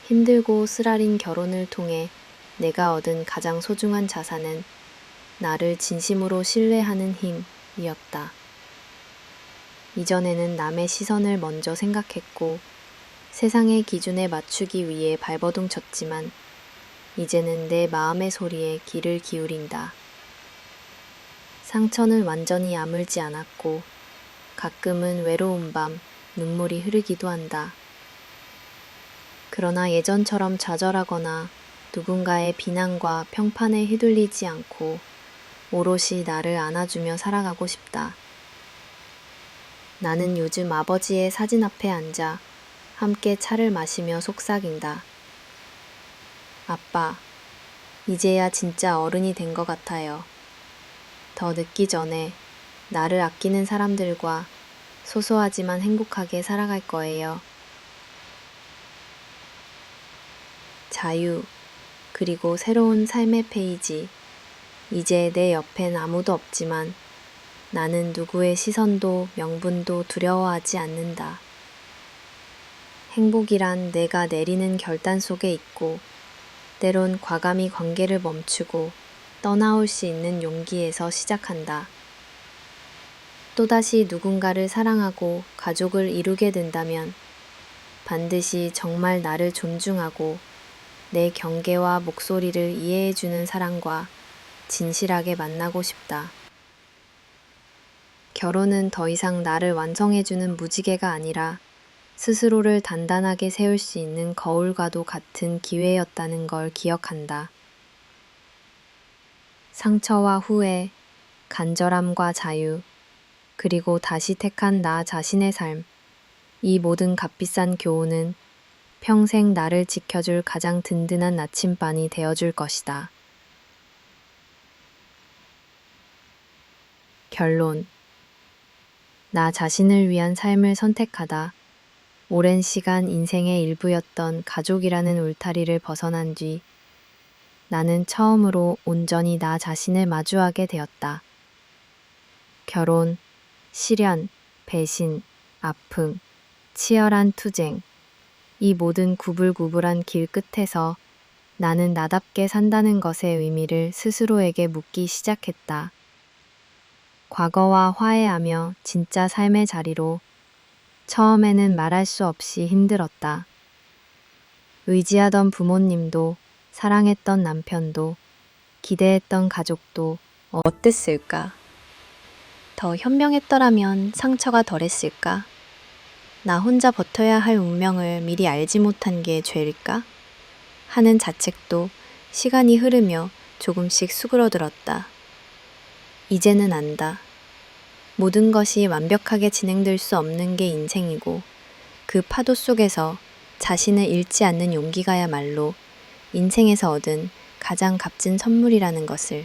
힘들고 쓰라린 결혼을 통해 내가 얻은 가장 소중한 자산은 나를 진심으로 신뢰하는 힘이었다. 이전에는 남의 시선을 먼저 생각했고 세상의 기준에 맞추기 위해 발버둥 쳤지만 이제는 내 마음의 소리에 귀를 기울인다. 상처는 완전히 아물지 않았고 가끔은 외로운 밤 눈물이 흐르기도 한다. 그러나 예전처럼 좌절하거나 누군가의 비난과 평판에 휘둘리지 않고 오롯이 나를 안아주며 살아가고 싶다. 나는 요즘 아버지의 사진 앞에 앉아 함께 차를 마시며 속삭인다. 아빠, 이제야 진짜 어른이 된 것 같아요. 더 늦기 전에 나를 아끼는 사람들과 소소하지만 행복하게 살아갈 거예요. 자유, 그리고 새로운 삶의 페이지. 이제 내 옆엔 아무도 없지만 나는 누구의 시선도 명분도 두려워하지 않는다. 행복이란 내가 내리는 결단 속에 있고 때론 과감히 관계를 멈추고 떠나올 수 있는 용기에서 시작한다. 또다시 누군가를 사랑하고 가족을 이루게 된다면 반드시 정말 나를 존중하고 내 경계와 목소리를 이해해주는 사람과 진실하게 만나고 싶다. 결혼은 더 이상 나를 완성해주는 무지개가 아니라 스스로를 단단하게 세울 수 있는 거울과도 같은 기회였다는 걸 기억한다. 상처와 후회, 간절함과 자유, 그리고 다시 택한 나 자신의 삶, 이 모든 값비싼 교훈은 평생 나를 지켜줄 가장 든든한 나침반이 되어줄 것이다. 결론. 나 자신을 위한 삶을 선택하다. 오랜 시간 인생의 일부였던 가족이라는 울타리를 벗어난 뒤 나는 처음으로 온전히 나 자신을 마주하게 되었다. 결혼, 시련, 배신, 아픔, 치열한 투쟁, 이 모든 구불구불한 길 끝에서 나는 나답게 산다는 것의 의미를 스스로에게 묻기 시작했다. 과거와 화해하며 진짜 삶의 자리로 처음에는 말할 수 없이 힘들었다. 의지하던 부모님도 사랑했던 남편도 기대했던 가족도 어땠을까? 더 현명했더라면 상처가 덜했을까? 나 혼자 버텨야 할 운명을 미리 알지 못한 게 죄일까? 하는 자책도 시간이 흐르며 조금씩 수그러들었다. 이제는 안다. 모든 것이 완벽하게 진행될 수 없는 게 인생이고 그 파도 속에서 자신을 잃지 않는 용기가야말로 인생에서 얻은 가장 값진 선물이라는 것을.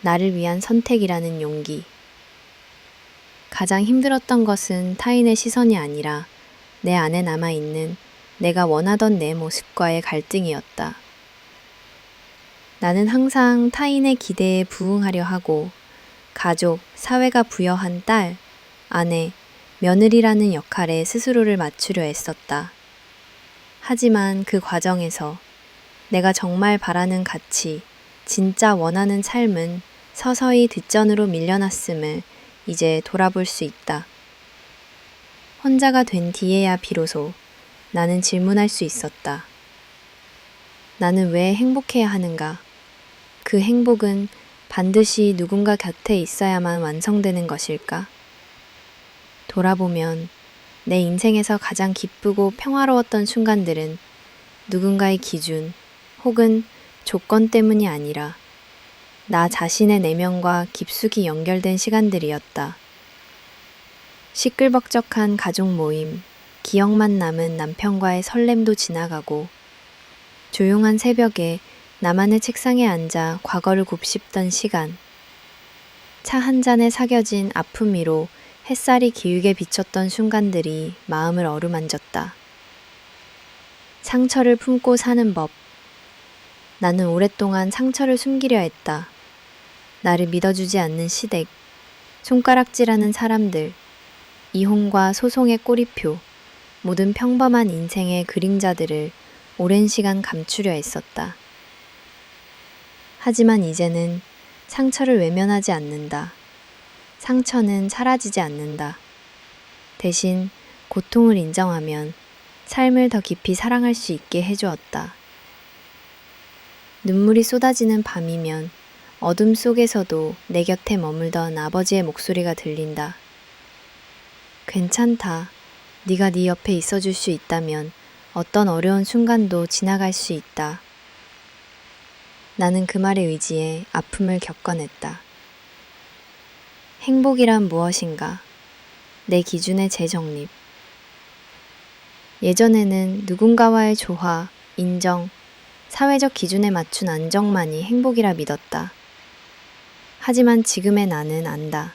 나를 위한 선택이라는 용기. 가장 힘들었던 것은 타인의 시선이 아니라 내 안에 남아있는 내가 원하던 내 모습과의 갈등이었다. 나는 항상 타인의 기대에 부응하려 하고 가족, 사회가 부여한 딸, 아내, 며느리라는 역할에 스스로를 맞추려 애썼다. 하지만 그 과정에서 내가 정말 바라는 가치, 진짜 원하는 삶은 서서히 뒷전으로 밀려났음을 이제 돌아볼 수 있다. 혼자가 된 뒤에야 비로소 나는 질문할 수 있었다. 나는 왜 행복해야 하는가? 그 행복은 반드시 누군가 곁에 있어야만 완성되는 것일까? 돌아보면 내 인생에서 가장 기쁘고 평화로웠던 순간들은 누군가의 기준 혹은 조건 때문이 아니라 나 자신의 내면과 깊숙이 연결된 시간들이었다. 시끌벅적한 가족 모임, 기억만 남은 남편과의 설렘도 지나가고 조용한 새벽에 나만의 책상에 앉아 과거를 곱씹던 시간. 차 한 잔에 사겨진 아픔 위로 햇살이 기울게 비쳤던 순간들이 마음을 어루만졌다. 상처를 품고 사는 법. 나는 오랫동안 상처를 숨기려 했다. 나를 믿어주지 않는 시댁, 손가락질하는 사람들, 이혼과 소송의 꼬리표, 모든 평범한 인생의 그림자들을 오랜 시간 감추려 했었다. 하지만 이제는 상처를 외면하지 않는다. 상처는 사라지지 않는다. 대신 고통을 인정하면 삶을 더 깊이 사랑할 수 있게 해주었다. 눈물이 쏟아지는 밤이면 어둠 속에서도 내 곁에 머물던 아버지의 목소리가 들린다. 괜찮다. 네가 네 옆에 있어줄 수 있다면 어떤 어려운 순간도 지나갈 수 있다. 나는 그 말에 의지해 아픔을 겪어냈다. 행복이란 무엇인가? 내 기준의 재정립. 예전에는 누군가와의 조화, 인정, 사회적 기준에 맞춘 안정만이 행복이라 믿었다. 하지만 지금의 나는 안다.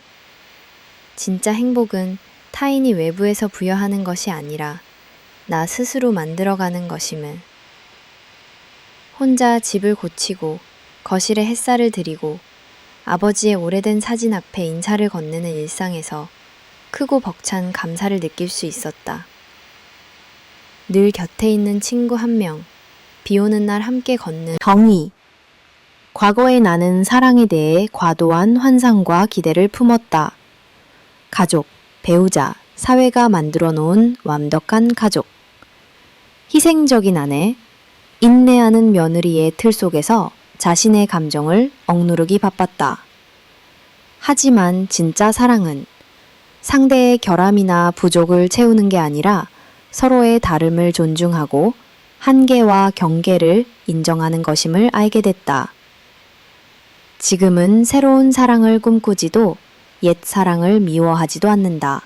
진짜 행복은 타인이 외부에서 부여하는 것이 아니라 나 스스로 만들어가는 것임을. 혼자 집을 고치고 거실에 햇살을 들이고 아버지의 오래된 사진 앞에 인사를 건네는 일상에서 크고 벅찬 감사를 느낄 수 있었다. 늘 곁에 있는 친구 한 명, 비 오는 날 함께 걷는 정의. 과거의 나는 사랑에 대해 과도한 환상과 기대를 품었다. 가족, 배우자, 사회가 만들어 놓은 완벽한 가족. 희생적인 아내, 인내하는 며느리의 틀 속에서 자신의 감정을 억누르기 바빴다. 하지만 진짜 사랑은 상대의 결함이나 부족을 채우는 게 아니라 서로의 다름을 존중하고 한계와 경계를 인정하는 것임을 알게 됐다. 지금은 새로운 사랑을 꿈꾸지도 옛 사랑을 미워하지도 않는다.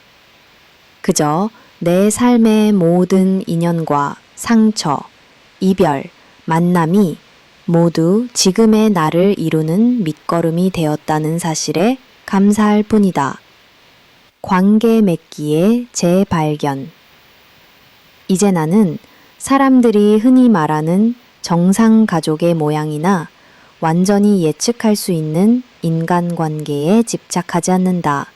그저 내 삶의 모든 인연과 상처, 이별, 만남이 모두 지금의 나를 이루는 밑거름이 되었다는 사실에 감사할 뿐이다. 관계 맺기의 재발견. 이제 나는 사람들이 흔히 말하는 정상 가족의 모양이나 완전히 예측할 수 있는 인간관계에 집착하지 않는다.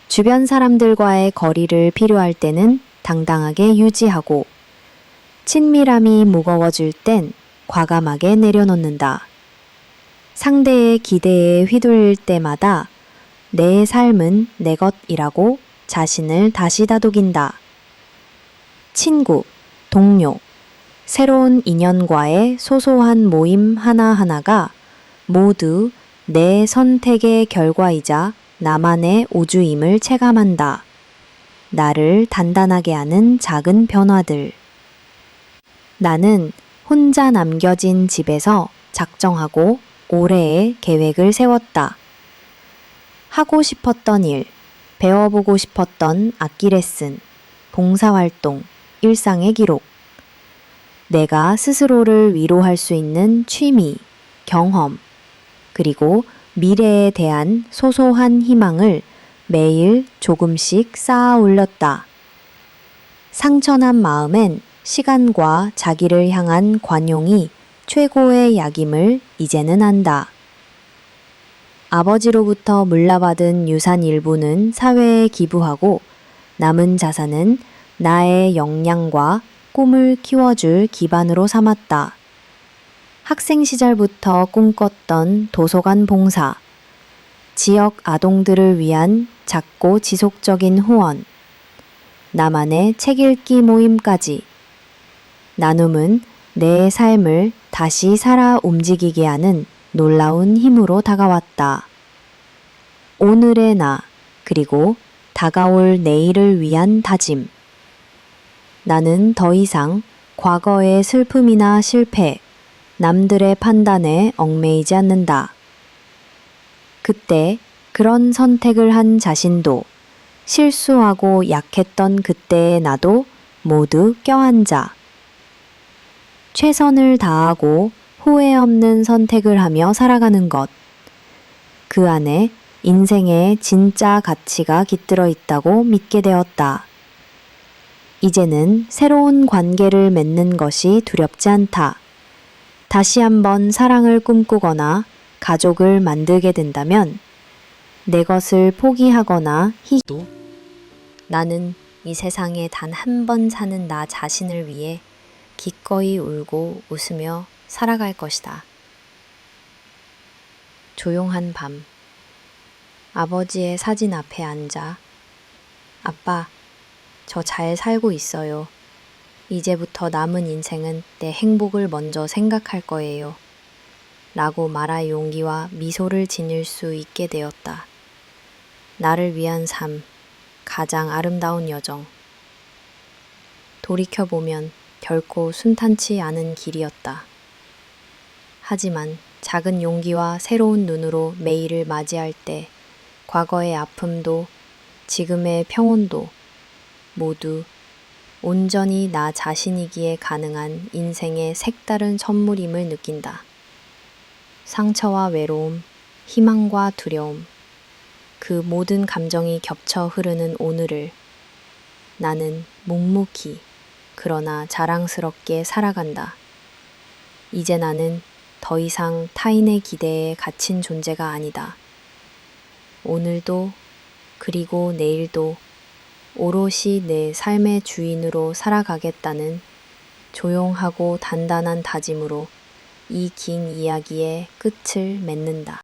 주변 사람들과의 거리를 필요할 때는 당당하게 유지하고 친밀함이 무거워질 땐 과감하게 내려놓는다. 상대의 기대에 휘둘릴 때마다 내 삶은 내 것이라고 자신을 다시 다독인다. 친구, 동료, 새로운 인연과의 소소한 모임 하나하나가 모두 내 선택의 결과이자 나만의 우주임을 체감한다. 나를 단단하게 하는 작은 변화들. 나는 혼자 남겨진 집에서 작정하고 올해의 계획을 세웠다. 하고 싶었던 일, 배워보고 싶었던 악기 레슨, 봉사활동, 일상의 기록. 내가 스스로를 위로할 수 있는 취미, 경험, 그리고 미래에 대한 소소한 희망을 매일 조금씩 쌓아 올렸다. 상처난 마음엔 시간과 자기를 향한 관용이 최고의 약임을 이제는 안다. 아버지로부터 물려받은 유산 일부는 사회에 기부하고 남은 자산은 나의 역량과 꿈을 키워줄 기반으로 삼았다. 학생 시절부터 꿈꿨던 도서관 봉사, 지역 아동들을 위한 작고 지속적인 후원, 나만의 책 읽기 모임까지. 나눔은 내 삶을 다시 살아 움직이게 하는 놀라운 힘으로 다가왔다. 오늘의 나, 그리고 다가올 내일을 위한 다짐. 나는 더 이상 과거의 슬픔이나 실패, 남들의 판단에 얽매이지 않는다. 그때 그런 선택을 한 자신도 실수하고 약했던 그때의 나도 모두 껴안자. 최선을 다하고 후회 없는 선택을 하며 살아가는 것. 그 안에 인생의 진짜 가치가 깃들어 있다고 믿게 되었다. 이제는 새로운 관계를 맺는 것이 두렵지 않다. 다시 한번 사랑을 꿈꾸거나 가족을 만들게 된다면 내 것을 포기하거나 나는 이 세상에 단 한 번 사는 나 자신을 위해 기꺼이 울고 웃으며 살아갈 것이다. 조용한 밤. 아버지의 사진 앞에 앉아 아빠, 저 잘 살고 있어요. 이제부터 남은 인생은 내 행복을 먼저 생각할 거예요. 라고 말할 용기와 미소를 지닐 수 있게 되었다. 나를 위한 삶, 가장 아름다운 여정. 돌이켜보면 결코 순탄치 않은 길이었다. 하지만 작은 용기와 새로운 눈으로 매일을 맞이할 때 과거의 아픔도 지금의 평온도 모두 온전히 나 자신이기에 가능한 인생의 색다른 선물임을 느낀다. 상처와 외로움, 희망과 두려움, 그 모든 감정이 겹쳐 흐르는 오늘을 나는 묵묵히 그러나 자랑스럽게 살아간다. 이제 나는 더 이상 타인의 기대에 갇힌 존재가 아니다. 오늘도 그리고 내일도 오롯이 내 삶의 주인으로 살아가겠다는 조용하고 단단한 다짐으로 이 긴 이야기의 끝을 맺는다.